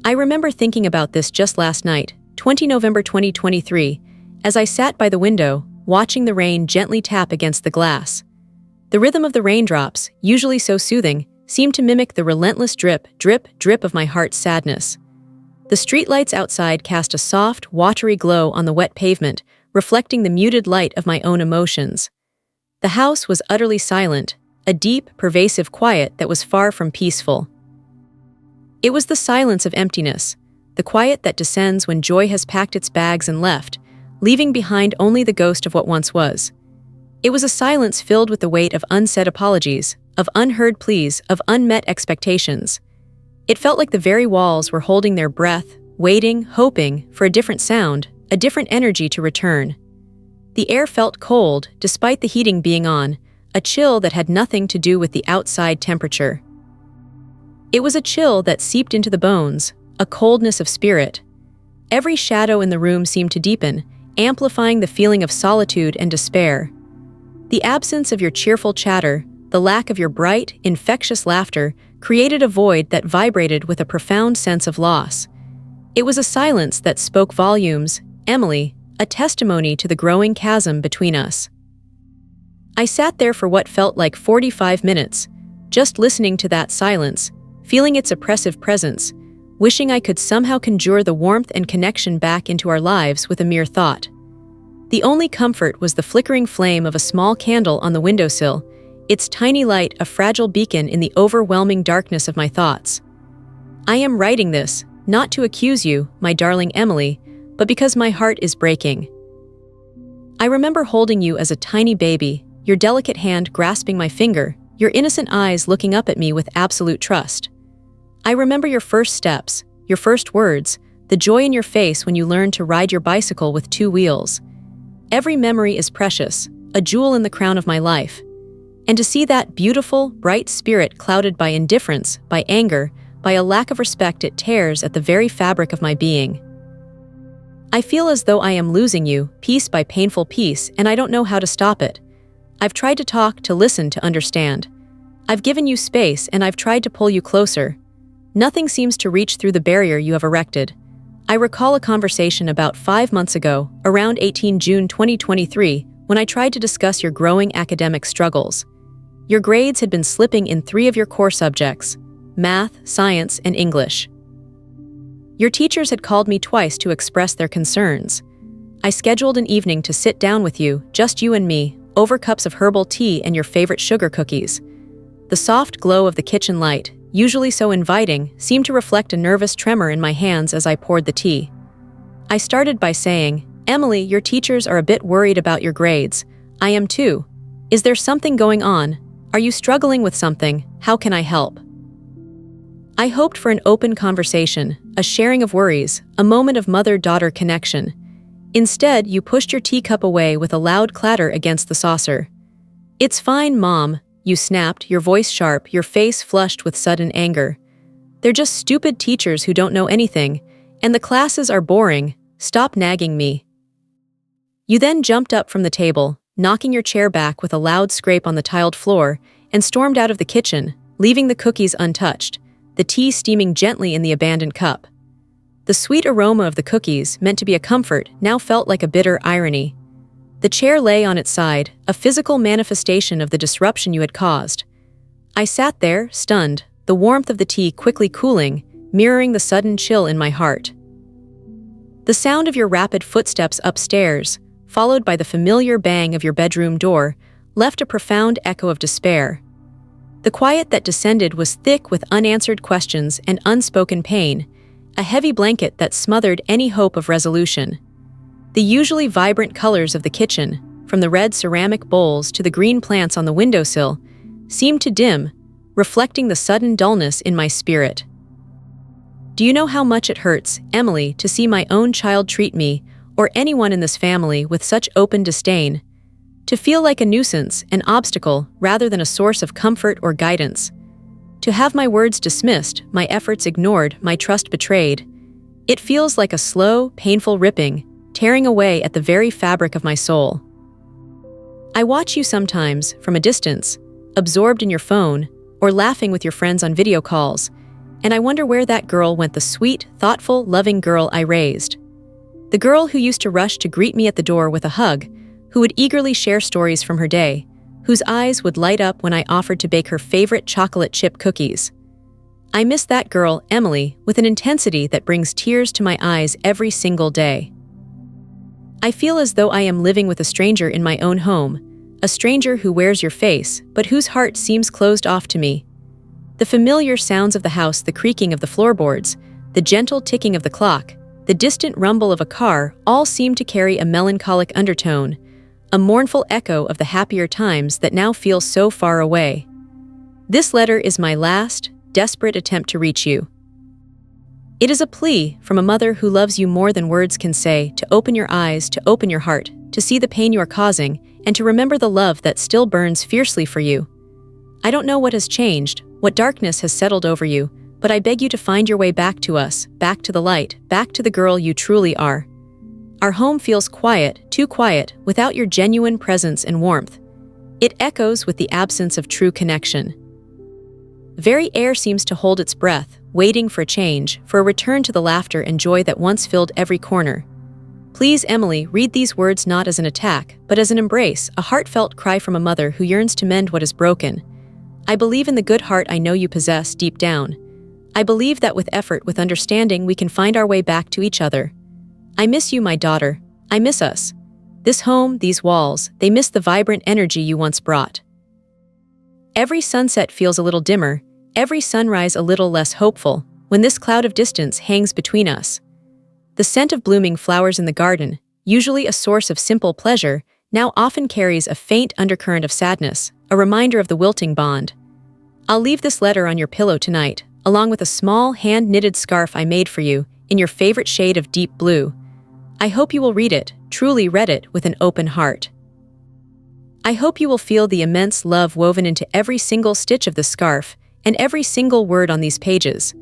I remember thinking about this just last night, 20 November 2023, as I sat by the window, watching the rain gently tap against the glass. The rhythm of the raindrops, usually so soothing, seemed to mimic the relentless drip, drip, drip of my heart's sadness. The streetlights outside cast a soft, watery glow on the wet pavement, reflecting the muted light of my own emotions. The house was utterly silent, a deep, pervasive quiet that was far from peaceful. It was the silence of emptiness, the quiet that descends when joy has packed its bags and left, leaving behind only the ghost of what once was. It was a silence filled with the weight of unsaid apologies, of unheard pleas, of unmet expectations. It felt like the very walls were holding their breath, waiting, hoping for a different sound, a different energy to return. The air felt cold, despite the heating being on, a chill that had nothing to do with the outside temperature. It was a chill that seeped into the bones, a coldness of spirit. Every shadow in the room seemed to deepen, amplifying the feeling of solitude and despair. The absence of your cheerful chatter, the lack of your bright, infectious laughter, created a void that vibrated with a profound sense of loss. It was a silence that spoke volumes, Emily, a testimony to the growing chasm between us. I sat there for what felt like 45 minutes, just listening to that silence, feeling its oppressive presence, wishing I could somehow conjure the warmth and connection back into our lives with a mere thought. The only comfort was the flickering flame of a small candle on the windowsill, its tiny light a fragile beacon in the overwhelming darkness of my thoughts. I am writing this, not to accuse you, my darling Emily, but because my heart is breaking. I remember holding you as a tiny baby, your delicate hand grasping my finger, your innocent eyes looking up at me with absolute trust. I remember your first steps, your first words, the joy in your face when you learned to ride your bicycle with 2 wheels. Every memory is precious, a jewel in the crown of my life. And to see that beautiful, bright spirit clouded by indifference, by anger, by a lack of respect, it tears at the very fabric of my being. I feel as though I am losing you, piece by painful piece, and I don't know how to stop it. I've tried to talk, to listen, to understand. I've given you space, and I've tried to pull you closer. Nothing seems to reach through the barrier you have erected. I recall a conversation about 5 months ago, around 18 June 2023, when I tried to discuss your growing academic struggles. Your grades had been slipping in 3 of your core subjects: math, science, and English. Your teachers had called me twice to express their concerns. I scheduled an evening to sit down with you, just you and me, over cups of herbal tea and your favorite sugar cookies. The soft glow of the kitchen light, usually so inviting, seemed to reflect a nervous tremor in my hands as I poured the tea. I started by saying, "Emily, your teachers are a bit worried about your grades. I am too. Is there something going on? Are you struggling with something? How can I help?" I hoped for an open conversation, a sharing of worries, a moment of mother-daughter connection. Instead, you pushed your teacup away with a loud clatter against the saucer. "It's fine, Mom," you snapped, your voice sharp, your face flushed with sudden anger. "They're just stupid teachers who don't know anything, and the classes are boring. Stop nagging me." You then jumped up from the table, knocking your chair back with a loud scrape on the tiled floor, and stormed out of the kitchen, leaving the cookies untouched, the tea steaming gently in the abandoned cup. The sweet aroma of the cookies, meant to be a comfort, now felt like a bitter irony. The chair lay on its side, a physical manifestation of the disruption you had caused. I sat there, stunned, the warmth of the tea quickly cooling, mirroring the sudden chill in my heart. The sound of your rapid footsteps upstairs, followed by the familiar bang of your bedroom door, left a profound echo of despair. The quiet that descended was thick with unanswered questions and unspoken pain, a heavy blanket that smothered any hope of resolution. The usually vibrant colors of the kitchen, from the red ceramic bowls to the green plants on the windowsill, seemed to dim, reflecting the sudden dullness in my spirit. Do you know how much it hurts, Emily, to see my own child treat me, or anyone in this family, with such open disdain? To feel like a nuisance, an obstacle, rather than a source of comfort or guidance. To have my words dismissed, my efforts ignored, my trust betrayed. It feels like a slow, painful ripping, tearing away at the very fabric of my soul. I watch you sometimes, from a distance, absorbed in your phone, or laughing with your friends on video calls, and I wonder where that girl went, the sweet, thoughtful, loving girl I raised. The girl who used to rush to greet me at the door with a hug, who would eagerly share stories from her day, whose eyes would light up when I offered to bake her favorite chocolate chip cookies. I miss that girl, Emily, with an intensity that brings tears to my eyes every single day. I feel as though I am living with a stranger in my own home, a stranger who wears your face, but whose heart seems closed off to me. The familiar sounds of the house, the creaking of the floorboards, the gentle ticking of the clock, the distant rumble of a car, all seem to carry a melancholic undertone, a mournful echo of the happier times that now feel so far away. This letter is my last, desperate attempt to reach you. It is a plea from a mother who loves you more than words can say, to open your eyes, to open your heart, to see the pain you are causing, and to remember the love that still burns fiercely for you. I don't know what has changed, what darkness has settled over you, but I beg you to find your way back to us, back to the light, back to the girl you truly are. Our home feels quiet, too quiet, without your genuine presence and warmth. It echoes with the absence of true connection. The very air seems to hold its breath, waiting for a change, for a return to the laughter and joy that once filled every corner. Please, Emily, read these words not as an attack, but as an embrace, a heartfelt cry from a mother who yearns to mend what is broken. I believe in the good heart I know you possess deep down. I believe that with effort, with understanding, we can find our way back to each other. I miss you, my daughter. I miss us. This home, these walls, they miss the vibrant energy you once brought. Every sunset feels a little dimmer, every sunrise a little less hopeful, when this cloud of distance hangs between us. The scent of blooming flowers in the garden, usually a source of simple pleasure, now often carries a faint undercurrent of sadness, a reminder of the wilting bond. I'll leave this letter on your pillow tonight, along with a small hand-knitted scarf I made for you, in your favorite shade of deep blue. I hope you will read it, truly read it, with an open heart. I hope you will feel the immense love woven into every single stitch of the scarf and every single word on these pages.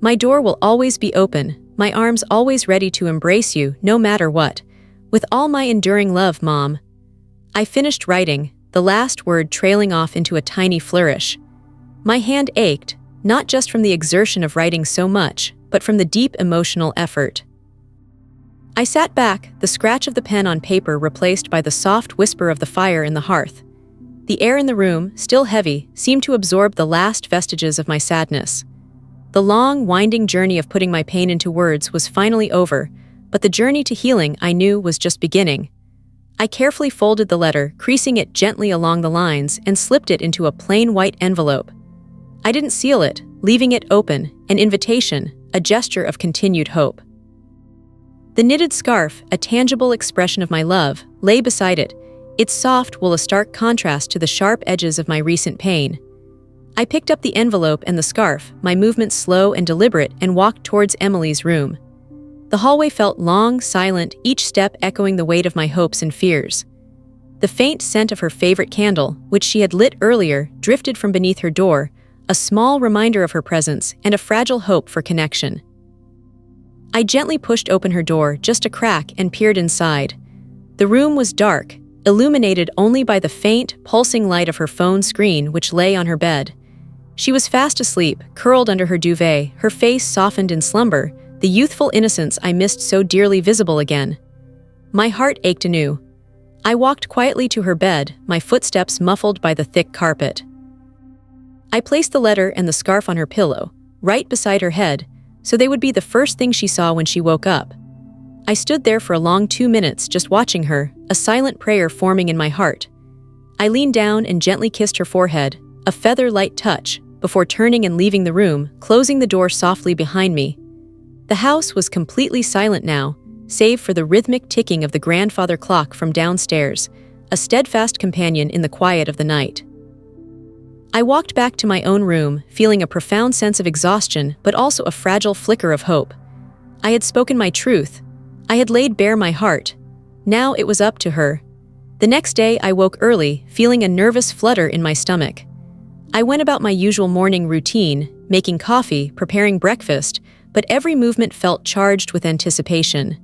My door will always be open, my arms always ready to embrace you, no matter what. With all my enduring love, Mom. I finished writing, the last word trailing off into a tiny flourish. My hand ached, not just from the exertion of writing so much, but from the deep emotional effort. I sat back, the scratch of the pen on paper replaced by the soft whisper of the fire in the hearth. The air in the room, still heavy, seemed to absorb the last vestiges of my sadness. The long, winding journey of putting my pain into words was finally over, but the journey to healing, I knew, was just beginning. I carefully folded the letter, creasing it gently along the lines, and slipped it into a plain white envelope. I didn't seal it, leaving it open, an invitation, a gesture of continued hope. The knitted scarf, a tangible expression of my love, lay beside it, its soft wool a stark contrast to the sharp edges of my recent pain. I picked up the envelope and the scarf, my movements slow and deliberate, and walked towards Emily's room. The hallway felt long, silent, each step echoing the weight of my hopes and fears. The faint scent of her favorite candle, which she had lit earlier, drifted from beneath her door, a small reminder of her presence and a fragile hope for connection. I gently pushed open her door, just a crack, and peered inside. The room was dark, illuminated only by the faint, pulsing light of her phone screen which lay on her bed. She was fast asleep, curled under her duvet, her face softened in slumber, the youthful innocence I missed so dearly visible again. My heart ached anew. I walked quietly to her bed, my footsteps muffled by the thick carpet. I placed the letter and the scarf on her pillow, right beside her head, so they would be the first thing she saw when she woke up. I stood there for a long 2 minutes just watching her, a silent prayer forming in my heart. I leaned down and gently kissed her forehead, a feather-light touch, before turning and leaving the room, closing the door softly behind me. The house was completely silent now, save for the rhythmic ticking of the grandfather clock from downstairs, a steadfast companion in the quiet of the night. I walked back to my own room, feeling a profound sense of exhaustion but also a fragile flicker of hope. I had spoken my truth. I had laid bare my heart. Now it was up to her. The next day I woke early, feeling a nervous flutter in my stomach. I went about my usual morning routine, making coffee, preparing breakfast, but every movement felt charged with anticipation.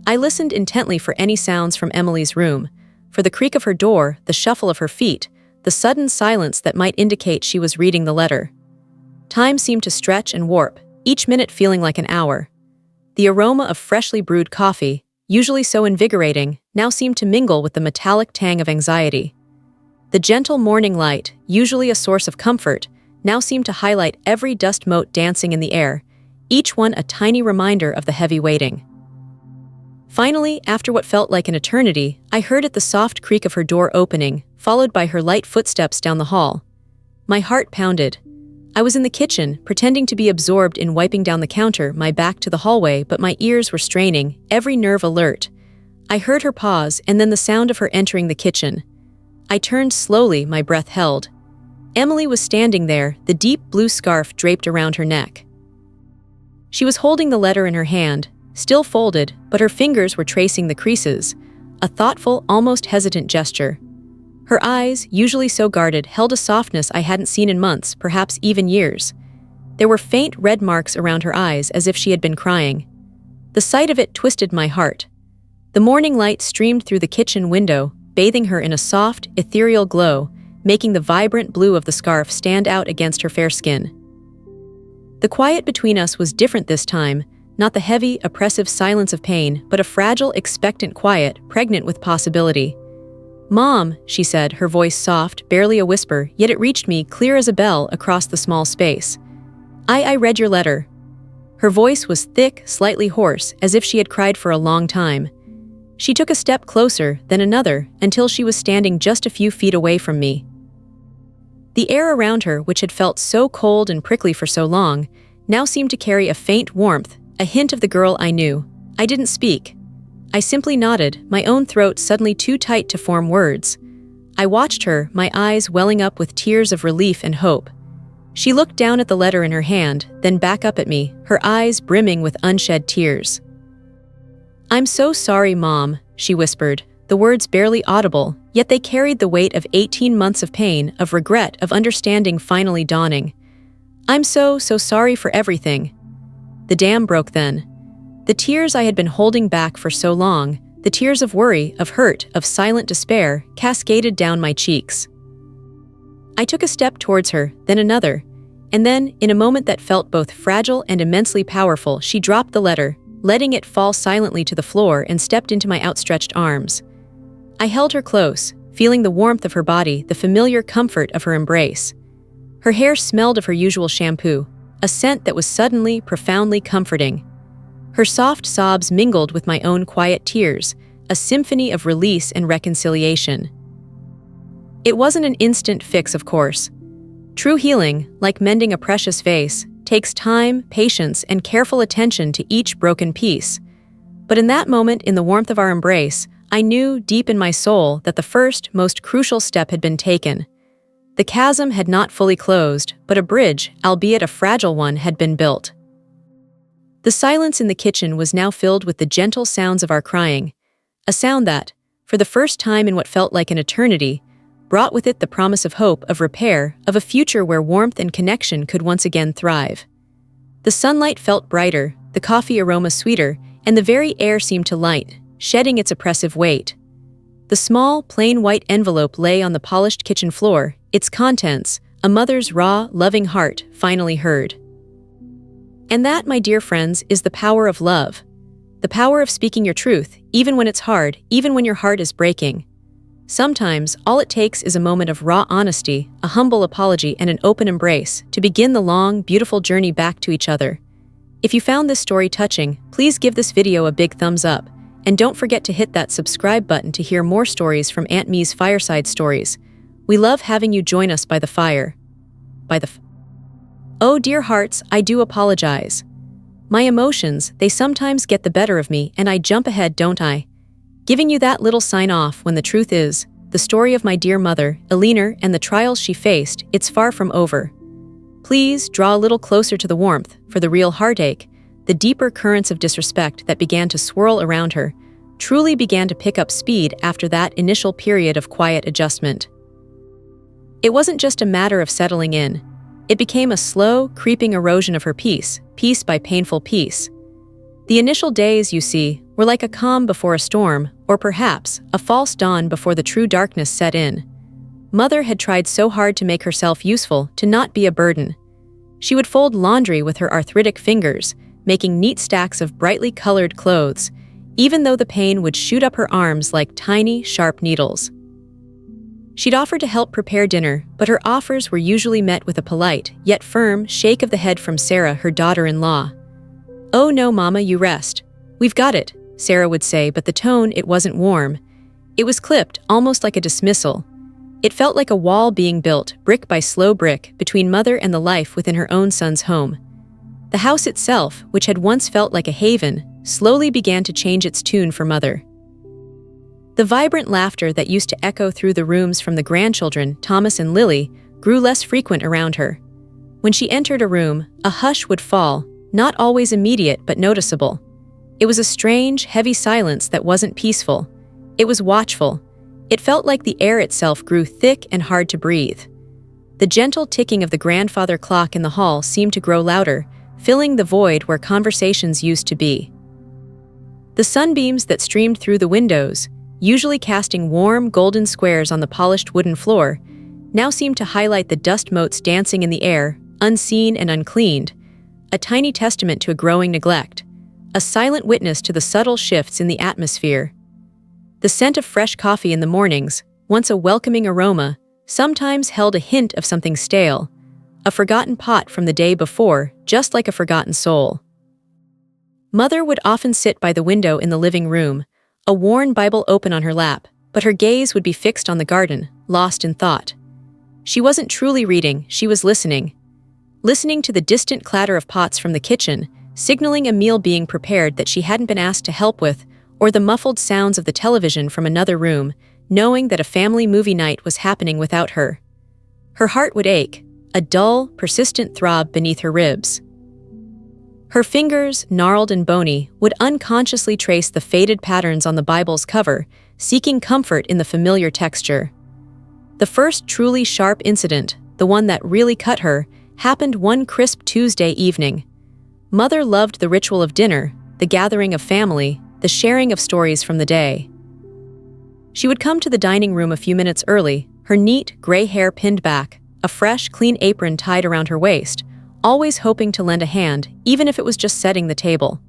I listened intently for any sounds from Emily's room, for the creak of her door, the shuffle of her feet, the sudden silence that might indicate she was reading the letter. Time seemed to stretch and warp, each minute feeling like an hour. The aroma of freshly brewed coffee, usually so invigorating, now seemed to mingle with the metallic tang of anxiety. The gentle morning light, usually a source of comfort, now seemed to highlight every dust mote dancing in the air, each one a tiny reminder of the heavy waiting. Finally, after what felt like an eternity, I heard the soft creak of her door opening, followed by her light footsteps down the hall. My heart pounded. I was in the kitchen, pretending to be absorbed in wiping down the counter, my back to the hallway, but my ears were straining, every nerve alert. I heard her pause and then the sound of her entering the kitchen. I turned slowly, my breath held. Emily was standing there, the deep blue scarf draped around her neck. She was holding the letter in her hand, still folded, but her fingers were tracing the creases, a thoughtful, almost hesitant gesture. Her eyes, usually so guarded, held a softness I hadn't seen in months, perhaps even years. There were faint red marks around her eyes as if she had been crying. The sight of it twisted my heart. The morning light streamed through the kitchen window, bathing her in a soft, ethereal glow, making the vibrant blue of the scarf stand out against her fair skin. The quiet between us was different this time, not the heavy, oppressive silence of pain, but a fragile, expectant quiet, pregnant with possibility. "Mom," she said, her voice soft, barely a whisper, yet it reached me clear as a bell across the small space. I read your letter." Her voice was thick, slightly hoarse, as if she had cried for a long time. She took a step closer, then another, until she was standing just a few feet away from me. The air around her, which had felt so cold and prickly for so long, now seemed to carry a faint warmth, a hint of the girl I knew. I didn't speak. I simply nodded, my own throat suddenly too tight to form words. I watched her, my eyes welling up with tears of relief and hope. She looked down at the letter in her hand, then back up at me, her eyes brimming with unshed tears. "I'm so sorry, Mom," she whispered, the words barely audible, yet they carried the weight of 18 months of pain, of regret, of understanding finally dawning. "I'm so sorry for everything." The dam broke then. The tears I had been holding back for so long, the tears of worry, of hurt, of silent despair, cascaded down my cheeks. I took a step towards her, then another, and then, in a moment that felt both fragile and immensely powerful, she dropped the letter, letting it fall silently to the floor, and stepped into my outstretched arms. I held her close, feeling the warmth of her body, the familiar comfort of her embrace. Her hair smelled of her usual shampoo, a scent that was suddenly, profoundly comforting. Her soft sobs mingled with my own quiet tears, a symphony of release and reconciliation. It wasn't an instant fix, of course. True healing, like mending a precious vase, takes time, patience, and careful attention to each broken piece. But in that moment, in the warmth of our embrace, I knew deep in my soul that the first, most crucial step had been taken. The chasm had not fully closed, but a bridge, albeit a fragile one, had been built. The silence in the kitchen was now filled with the gentle sounds of our crying, a sound that, for the first time in what felt like an eternity, brought with it the promise of hope, of repair, of a future where warmth and connection could once again thrive. The sunlight felt brighter, the coffee aroma sweeter, and the very air seemed to light, shedding its oppressive weight. The small, plain white envelope lay on the polished kitchen floor, its contents, a mother's raw, loving heart, finally heard. And that, my dear friends, is the power of love. The power of speaking your truth, even when it's hard, even when your heart is breaking. Sometimes, all it takes is a moment of raw honesty, a humble apology, and an open embrace to begin the long, beautiful journey back to each other. If you found this story touching, please give this video a big thumbs up, and don't forget to hit that subscribe button to hear more stories from Aunt Me's Fireside Stories. We love having you join us by the fire. Oh, dear hearts, I do apologize. My emotions, they sometimes get the better of me, and I jump ahead, don't I? Giving you that little sign-off when the truth is, the story of my dear mother, Eleanor, and the trials she faced, it's far from over. Please draw a little closer to the warmth, for the real heartache, the deeper currents of disrespect that began to swirl around her, truly began to pick up speed after that initial period of quiet adjustment. It wasn't just a matter of settling in. It became a slow, creeping erosion of her peace, piece by painful piece. The initial days, you see, were like a calm before a storm, or perhaps a false dawn before the true darkness set in. Mother had tried so hard to make herself useful, to not be a burden. She would fold laundry with her arthritic fingers, making neat stacks of brightly colored clothes, even though the pain would shoot up her arms like tiny, sharp needles. She'd offer to help prepare dinner, but her offers were usually met with a polite, yet firm, shake of the head from Sarah, her daughter-in-law. "Oh no, Mama, you rest. We've got it," Sarah would say, but the tone, it wasn't warm. It was clipped, almost like a dismissal. It felt like a wall being built, brick by slow brick, between Mother and the life within her own son's home. The house itself, which had once felt like a haven, slowly began to change its tune for Mother. The vibrant laughter that used to echo through the rooms from the grandchildren, Thomas and Lily, grew less frequent around her. When she entered a room, a hush would fall, not always immediate but noticeable. It was a strange, heavy silence that wasn't peaceful. It was watchful. It felt like the air itself grew thick and hard to breathe. The gentle ticking of the grandfather clock in the hall seemed to grow louder, filling the void where conversations used to be. The sunbeams that streamed through the windows, usually casting warm, golden squares on the polished wooden floor, now seemed to highlight the dust motes dancing in the air, unseen and uncleaned, a tiny testament to a growing neglect. a silent witness to the subtle shifts in the atmosphere. The scent of fresh coffee in the mornings, once a welcoming aroma, sometimes held a hint of something stale, a forgotten pot from the day before, just like a forgotten soul. Mother would often sit by the window in the living room, a worn Bible open on her lap, but her gaze would be fixed on the garden, lost in thought. She wasn't truly reading, she was listening. Listening to the distant clatter of pots from the kitchen, signaling a meal being prepared that she hadn't been asked to help with, or the muffled sounds of the television from another room, knowing that a family movie night was happening without her. Her heart would ache, a dull, persistent throb beneath her ribs. Her fingers, gnarled and bony, would unconsciously trace the faded patterns on the Bible's cover, seeking comfort in the familiar texture. The first truly sharp incident, the one that really cut her, happened one crisp Tuesday evening. Mother loved the ritual of dinner, the gathering of family, the sharing of stories from the day. She would come to the dining room a few minutes early, her neat, gray hair pinned back, a fresh, clean apron tied around her waist, always hoping to lend a hand, even if it was just setting the table.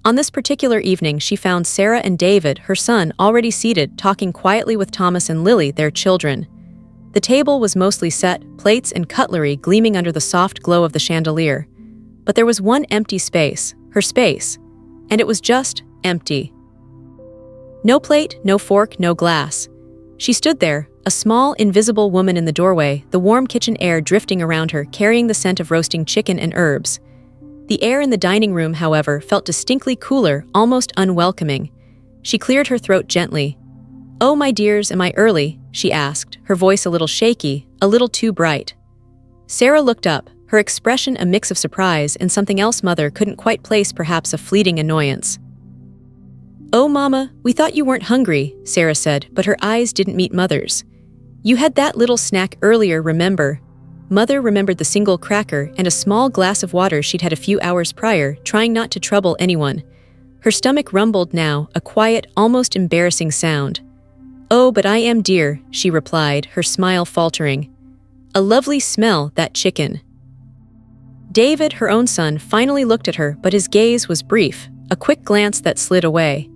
On this particular evening, she found Sarah and David, her son, already seated, talking quietly with Thomas and Lily, their children. The table was mostly set, plates and cutlery gleaming under the soft glow of the chandelier. But there was one empty space, her space, and it was just empty. No plate, no fork, no glass. She stood there, a small, invisible woman in the doorway, the warm kitchen air drifting around her, carrying the scent of roasting chicken and herbs. The air in the dining room, however, felt distinctly cooler, almost unwelcoming. She cleared her throat gently. "Oh, my dears, am I early?" she asked, her voice a little shaky, a little too bright. Sarah looked up, her expression a mix of surprise and something else Mother couldn't quite place, perhaps a fleeting annoyance. "Oh, Mama, we thought you weren't hungry," Sarah said, but her eyes didn't meet Mother's. "You had that little snack earlier, remember?" Mother remembered the single cracker and a small glass of water she'd had a few hours prior, trying not to trouble anyone. Her stomach rumbled now, a quiet, almost embarrassing sound. "Oh, but I am, dear," she replied, her smile faltering. "A lovely smell, that chicken." David, her own son, finally looked at her, but his gaze was brief, a quick glance that slid away.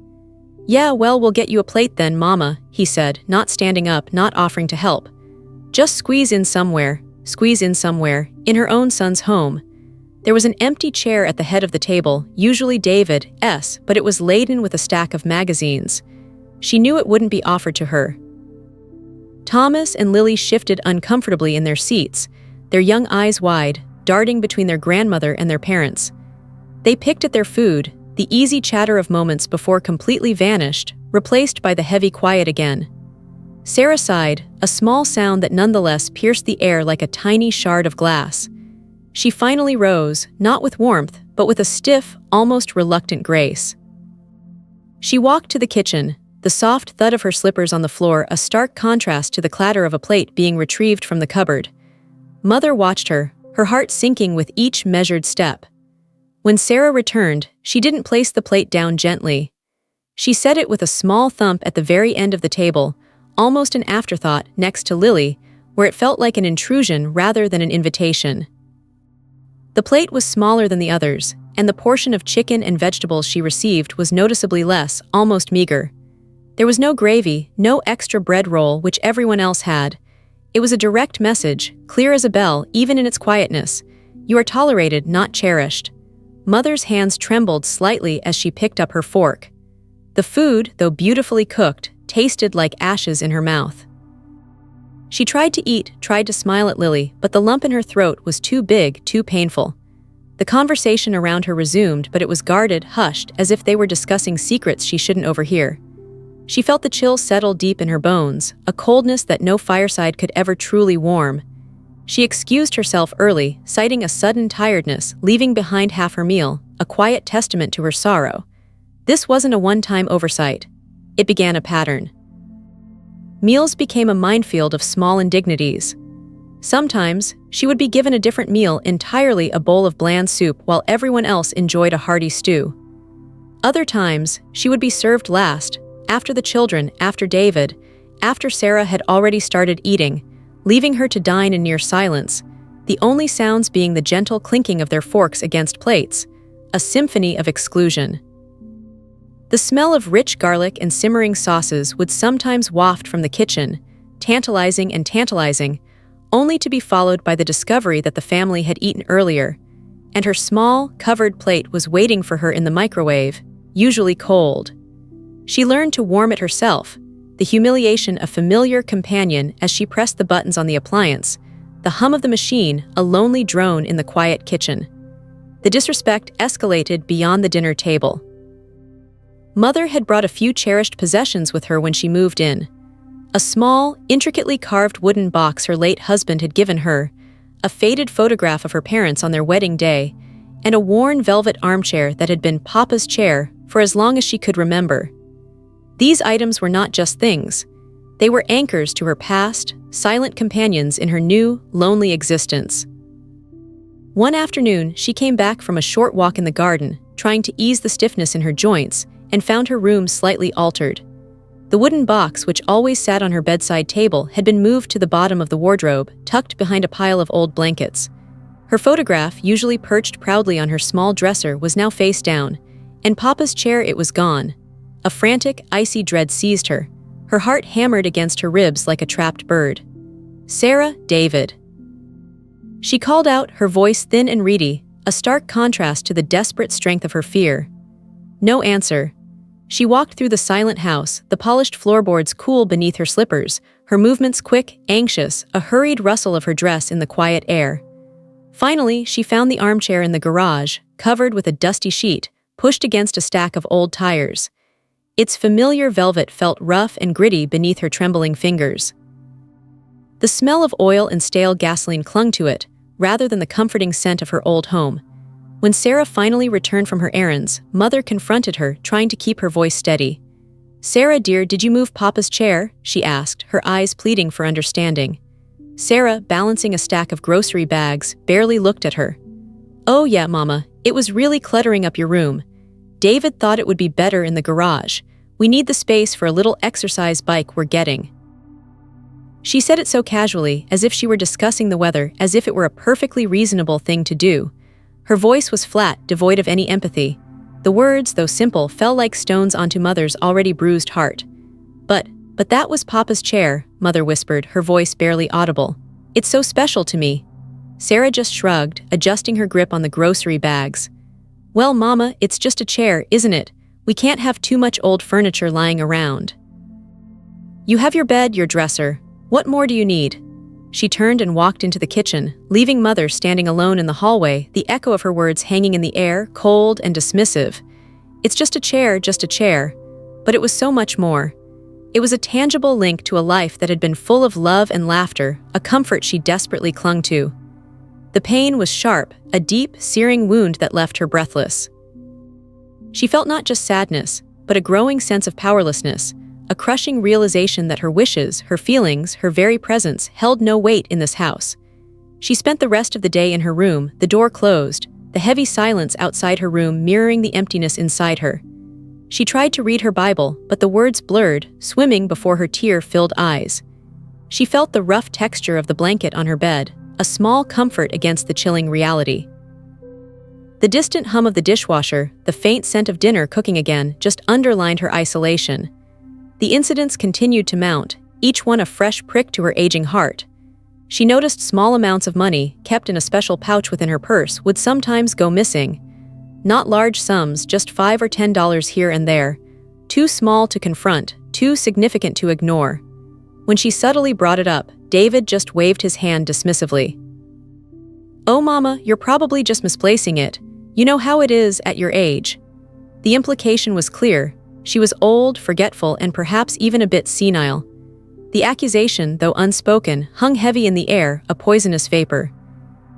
"Yeah, well, we'll get you a plate then, Mama," he said, not standing up, not offering to help. "Just squeeze in somewhere, in her own son's home." There was an empty chair at the head of the table, usually David's, but it was laden with a stack of magazines. She knew it wouldn't be offered to her. Thomas and Lily shifted uncomfortably in their seats, their young eyes wide, darting between their grandmother and their parents. They picked at their food, the easy chatter of moments before completely vanished, replaced by the heavy quiet again. Sarah sighed, a small sound that nonetheless pierced the air like a tiny shard of glass. She finally rose, not with warmth, but with a stiff, almost reluctant grace. She walked to the kitchen, the soft thud of her slippers on the floor a stark contrast to the clatter of a plate being retrieved from the cupboard. Mother watched her, her heart sinking with each measured step. When Sarah returned, she didn't place the plate down gently. She set it with a small thump at the very end of the table, almost an afterthought, next to Lily, where it felt like an intrusion rather than an invitation. The plate was smaller than the others, and the portion of chicken and vegetables she received was noticeably less, almost meager. There was no gravy, no extra bread roll, which everyone else had. It was a direct message, clear as a bell, even in its quietness. You are tolerated, not cherished. Mother's hands trembled slightly as she picked up her fork. The food, though beautifully cooked, tasted like ashes in her mouth. She tried to eat, tried to smile at Lily, but the lump in her throat was too big, too painful. The conversation around her resumed, but it was guarded, hushed, as if they were discussing secrets she shouldn't overhear. She felt the chill settle deep in her bones, a coldness that no fireside could ever truly warm. She excused herself early, citing a sudden tiredness, leaving behind half her meal, a quiet testament to her sorrow. This wasn't a one-time oversight. It began a pattern. Meals became a minefield of small indignities. Sometimes, she would be given a different meal, entirely a bowl of bland soup, while everyone else enjoyed a hearty stew. Other times, she would be served last, after the children, after David, after Sarah had already started eating, leaving her to dine in near silence, the only sounds being the gentle clinking of their forks against plates, a symphony of exclusion. The smell of rich garlic and simmering sauces would sometimes waft from the kitchen, tantalizing and tantalizing, only to be followed by the discovery that the family had eaten earlier, and her small, covered plate was waiting for her in the microwave, usually cold. She learned to warm it herself, the humiliation a familiar companion as she pressed the buttons on the appliance, the hum of the machine a lonely drone in the quiet kitchen. The disrespect escalated beyond the dinner table. Mother had brought a few cherished possessions with her when she moved in. A small, intricately carved wooden box her late husband had given her, a faded photograph of her parents on their wedding day, and a worn velvet armchair that had been Papa's chair for as long as she could remember. These items were not just things. They were anchors to her past, silent companions in her new, lonely existence. One afternoon, she came back from a short walk in the garden, trying to ease the stiffness in her joints, and found her room slightly altered. The wooden box, which always sat on her bedside table, had been moved to the bottom of the wardrobe, tucked behind a pile of old blankets. Her photograph, usually perched proudly on her small dresser, was now face down, and Papa's chair, it was gone. A frantic, icy dread seized her. Her heart hammered against her ribs like a trapped bird. "Sarah, David." She called out, her voice thin and reedy, a stark contrast to the desperate strength of her fear. No answer. She walked through the silent house, the polished floorboards cool beneath her slippers, her movements quick, anxious, a hurried rustle of her dress in the quiet air. Finally, she found the armchair in the garage, covered with a dusty sheet, pushed against a stack of old tires. Its familiar velvet felt rough and gritty beneath her trembling fingers. The smell of oil and stale gasoline clung to it, rather than the comforting scent of her old home. When Sarah finally returned from her errands, Mother confronted her, trying to keep her voice steady. "Sarah, dear, did you move Papa's chair?" she asked, her eyes pleading for understanding. Sarah, balancing a stack of grocery bags, barely looked at her. "Oh yeah, Mama, it was really cluttering up your room. David thought it would be better in the garage. We need the space for a little exercise bike we're getting." She said it so casually, as if she were discussing the weather, as if it were a perfectly reasonable thing to do. Her voice was flat, devoid of any empathy. The words, though simple, fell like stones onto Mother's already bruised heart. But that was Papa's chair," Mother whispered, her voice barely audible. "It's so special to me." Sarah just shrugged, adjusting her grip on the grocery bags. "Well, Mama, it's just a chair, isn't it? We can't have too much old furniture lying around." "You have your bed, your dresser. What more do you need?" She turned and walked into the kitchen, leaving Mother standing alone in the hallway, the echo of her words hanging in the air, cold and dismissive. "It's just a chair, just a chair." But it was so much more. It was a tangible link to a life that had been full of love and laughter, a comfort she desperately clung to. The pain was sharp, a deep, searing wound that left her breathless. She felt not just sadness, but a growing sense of powerlessness, a crushing realization that her wishes, her feelings, her very presence held no weight in this house. She spent the rest of the day in her room, the door closed, the heavy silence outside her room mirroring the emptiness inside her. She tried to read her Bible, but the words blurred, swimming before her tear-filled eyes. She felt the rough texture of the blanket on her bed, a small comfort against the chilling reality. The distant hum of the dishwasher, the faint scent of dinner cooking again, just underlined her isolation. The incidents continued to mount, each one a fresh prick to her aging heart. She noticed small amounts of money, kept in a special pouch within her purse, would sometimes go missing. Not large sums, just $5 or $10 here and there. Too small to confront, too significant to ignore. When she subtly brought it up, David just waved his hand dismissively. "Oh, Mama, you're probably just misplacing it. You know how it is at your age." The implication was clear. She was old, forgetful, and perhaps even a bit senile. The accusation, though unspoken, hung heavy in the air, a poisonous vapor.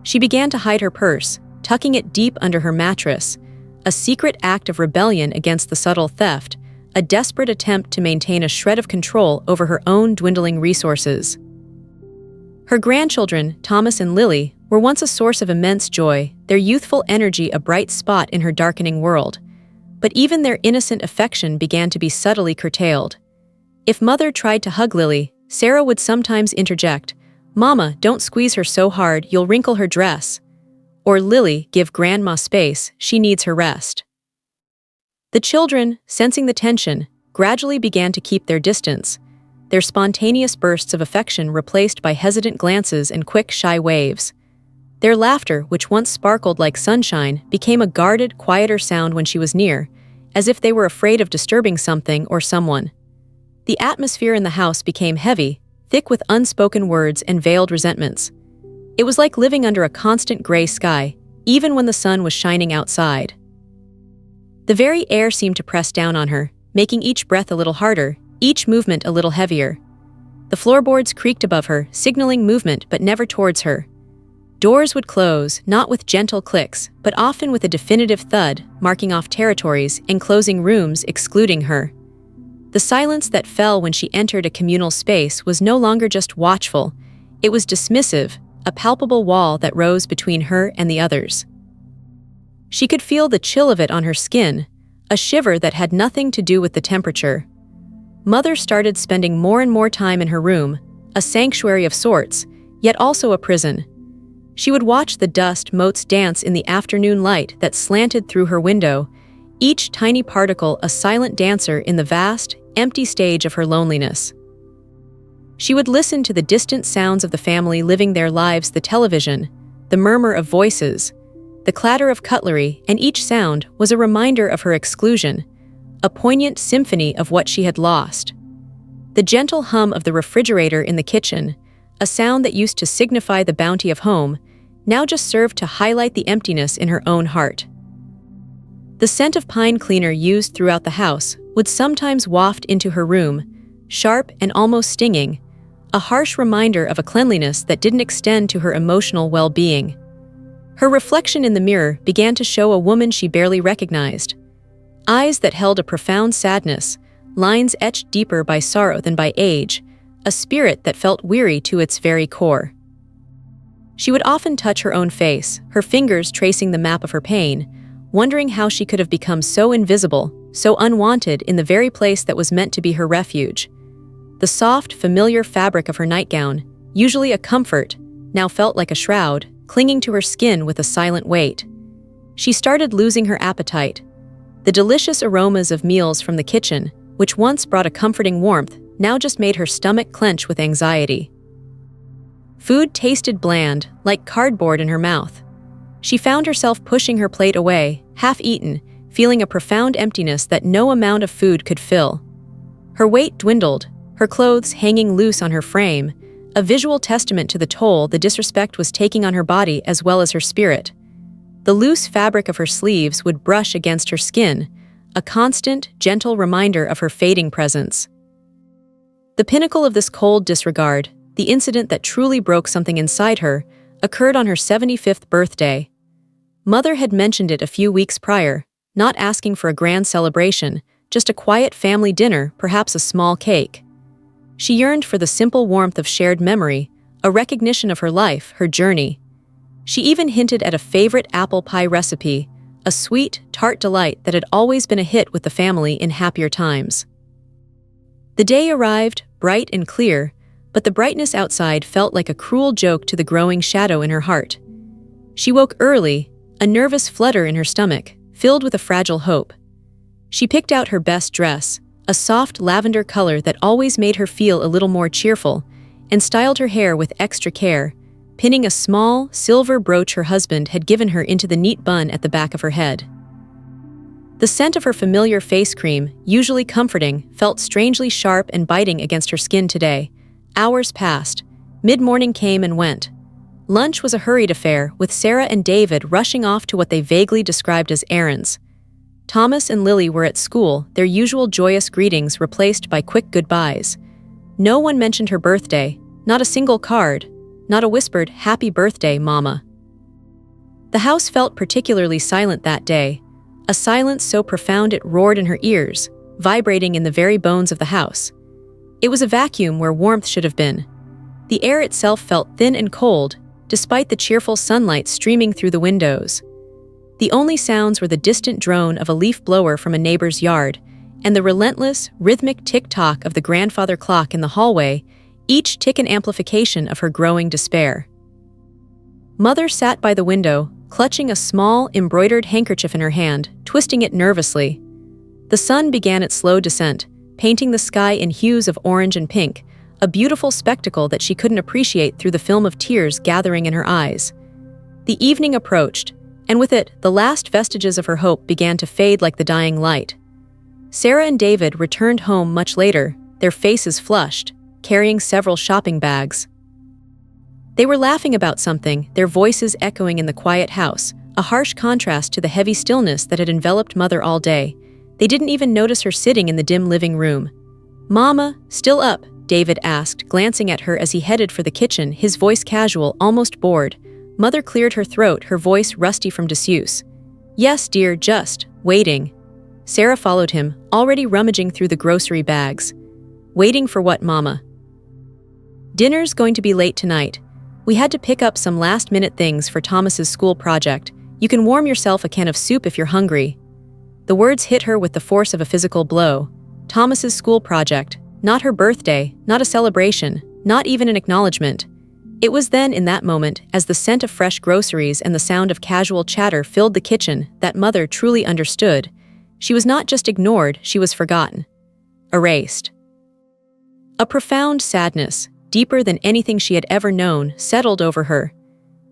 She began to hide her purse, tucking it deep under her mattress, a secret act of rebellion against the subtle theft, a desperate attempt to maintain a shred of control over her own dwindling resources. Her grandchildren, Thomas and Lily, were once a source of immense joy, their youthful energy a bright spot in her darkening world. But even their innocent affection began to be subtly curtailed. If Mother tried to hug Lily, Sarah would sometimes interject, "Mama, don't squeeze her so hard, you'll wrinkle her dress." Or Lily, give Grandma space, she needs her rest. The children, sensing the tension, gradually began to keep their distance, their spontaneous bursts of affection replaced by hesitant glances and quick, shy waves. Their laughter, which once sparkled like sunshine, became a guarded, quieter sound when she was near, as if they were afraid of disturbing something or someone. The atmosphere in the house became heavy, thick with unspoken words and veiled resentments. It was like living under a constant gray sky, even when the sun was shining outside. The very air seemed to press down on her, making each breath a little harder, each movement a little heavier. The floorboards creaked above her, signaling movement but never towards her. Doors would close, not with gentle clicks, but often with a definitive thud, marking off territories, enclosing rooms, excluding her. The silence that fell when she entered a communal space was no longer just watchful, it was dismissive, a palpable wall that rose between her and the others. She could feel the chill of it on her skin, a shiver that had nothing to do with the temperature. Mother started spending more and more time in her room, a sanctuary of sorts, yet also a prison. She would watch the dust motes dance in the afternoon light that slanted through her window, each tiny particle a silent dancer in the vast, empty stage of her loneliness. She would listen to the distant sounds of the family living their lives, the television, the murmur of voices, the clatter of cutlery, and each sound was a reminder of her exclusion, a poignant symphony of what she had lost. The gentle hum of the refrigerator in the kitchen, a sound that used to signify the bounty of home, now just served to highlight the emptiness in her own heart. The scent of pine cleaner used throughout the house would sometimes waft into her room, sharp and almost stinging, a harsh reminder of a cleanliness that didn't extend to her emotional well-being. Her reflection in the mirror began to show a woman she barely recognized. Eyes that held a profound sadness, lines etched deeper by sorrow than by age, a spirit that felt weary to its very core. She would often touch her own face, her fingers tracing the map of her pain, wondering how she could have become so invisible, so unwanted in the very place that was meant to be her refuge. The soft, familiar fabric of her nightgown, usually a comfort, now felt like a shroud, clinging to her skin with a silent weight. She started losing her appetite. The delicious aromas of meals from the kitchen, which once brought a comforting warmth, now just made her stomach clench with anxiety. Food tasted bland, like cardboard in her mouth. She found herself pushing her plate away, half-eaten, feeling a profound emptiness that no amount of food could fill. Her weight dwindled, her clothes hanging loose on her frame, a visual testament to the toll the disrespect was taking on her body as well as her spirit. The loose fabric of her sleeves would brush against her skin, a constant, gentle reminder of her fading presence. The pinnacle of this cold disregard, the incident that truly broke something inside her, occurred on her 75th birthday. Mother had mentioned it a few weeks prior, not asking for a grand celebration, just a quiet family dinner, perhaps a small cake. She yearned for the simple warmth of shared memory, a recognition of her life, her journey. She even hinted at a favorite apple pie recipe, a sweet, tart delight that had always been a hit with the family in happier times. The day arrived, bright and clear, but the brightness outside felt like a cruel joke to the growing shadow in her heart. She woke early, a nervous flutter in her stomach, filled with a fragile hope. She picked out her best dress, a soft lavender color that always made her feel a little more cheerful, and styled her hair with extra care, pinning a small, silver brooch her husband had given her into the neat bun at the back of her head. The scent of her familiar face cream, usually comforting, felt strangely sharp and biting against her skin today. Hours passed. Mid-morning came and went. Lunch was a hurried affair, with Sarah and David rushing off to what they vaguely described as errands. Thomas and Lily were at school, their usual joyous greetings replaced by quick goodbyes. No one mentioned her birthday, not a single card, not a whispered, "Happy birthday, Mama." The house felt particularly silent that day, a silence so profound it roared in her ears, vibrating in the very bones of the house. It was a vacuum where warmth should have been. The air itself felt thin and cold, despite the cheerful sunlight streaming through the windows. The only sounds were the distant drone of a leaf blower from a neighbor's yard, and the relentless, rhythmic tick-tock of the grandfather clock in the hallway, each tick an amplification of her growing despair. Mother sat by the window, clutching a small, embroidered handkerchief in her hand, twisting it nervously. The sun began its slow descent, painting the sky in hues of orange and pink, a beautiful spectacle that she couldn't appreciate through the film of tears gathering in her eyes. The evening approached, and with it, the last vestiges of her hope began to fade like the dying light. Sarah and David returned home much later, their faces flushed, carrying several shopping bags. They were laughing about something, their voices echoing in the quiet house, a harsh contrast to the heavy stillness that had enveloped Mother all day. They didn't even notice her sitting in the dim living room. "Mama, still up?" David asked, glancing at her as he headed for the kitchen, his voice casual, almost bored. Mother cleared her throat, her voice rusty from disuse. "Yes, dear, just waiting." Sarah followed him, already rummaging through the grocery bags. "Waiting for what, Mama?" "Dinner's going to be late tonight. We had to pick up some last-minute things for Thomas's school project. You can warm yourself a can of soup if you're hungry." The words hit her with the force of a physical blow. Thomas's school project, not her birthday, not a celebration, not even an acknowledgement. It was then, in that moment, as the scent of fresh groceries and the sound of casual chatter filled the kitchen, that Mother truly understood. She was not just ignored, she was forgotten. Erased. A profound sadness, deeper than anything she had ever known, settled over her.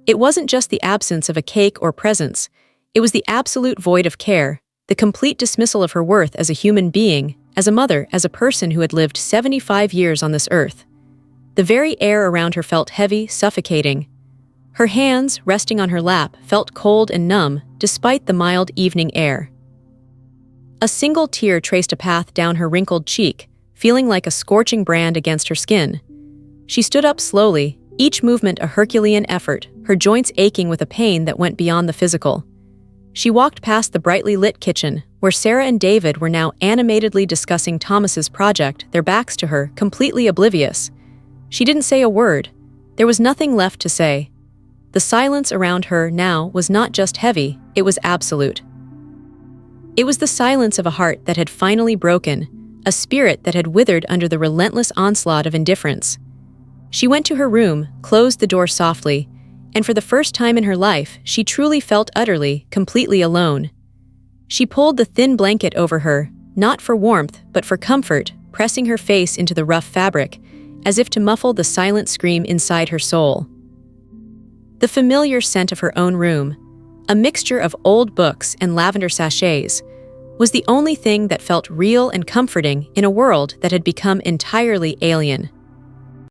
It wasn't just the absence of a cake or presents. It was the absolute void of care, the complete dismissal of her worth as a human being, as a mother, as a person who had lived 75 years on this earth. The very air around her felt heavy, suffocating. Her hands, resting on her lap, felt cold and numb, despite the mild evening air. A single tear traced a path down her wrinkled cheek, feeling like a scorching brand against her skin. She stood up slowly, each movement a Herculean effort, her joints aching with a pain that went beyond the physical. She walked past the brightly lit kitchen, where Sarah and David were now animatedly discussing Thomas's project, their backs to her, completely oblivious. She didn't say a word. There was nothing left to say. The silence around her now was not just heavy, it was absolute. It was the silence of a heart that had finally broken, a spirit that had withered under the relentless onslaught of indifference. She went to her room, closed the door softly, and for the first time in her life, she truly felt utterly, completely alone. She pulled the thin blanket over her, not for warmth, but for comfort, pressing her face into the rough fabric, as if to muffle the silent scream inside her soul. The familiar scent of her own room, a mixture of old books and lavender sachets, was the only thing that felt real and comforting in a world that had become entirely alien.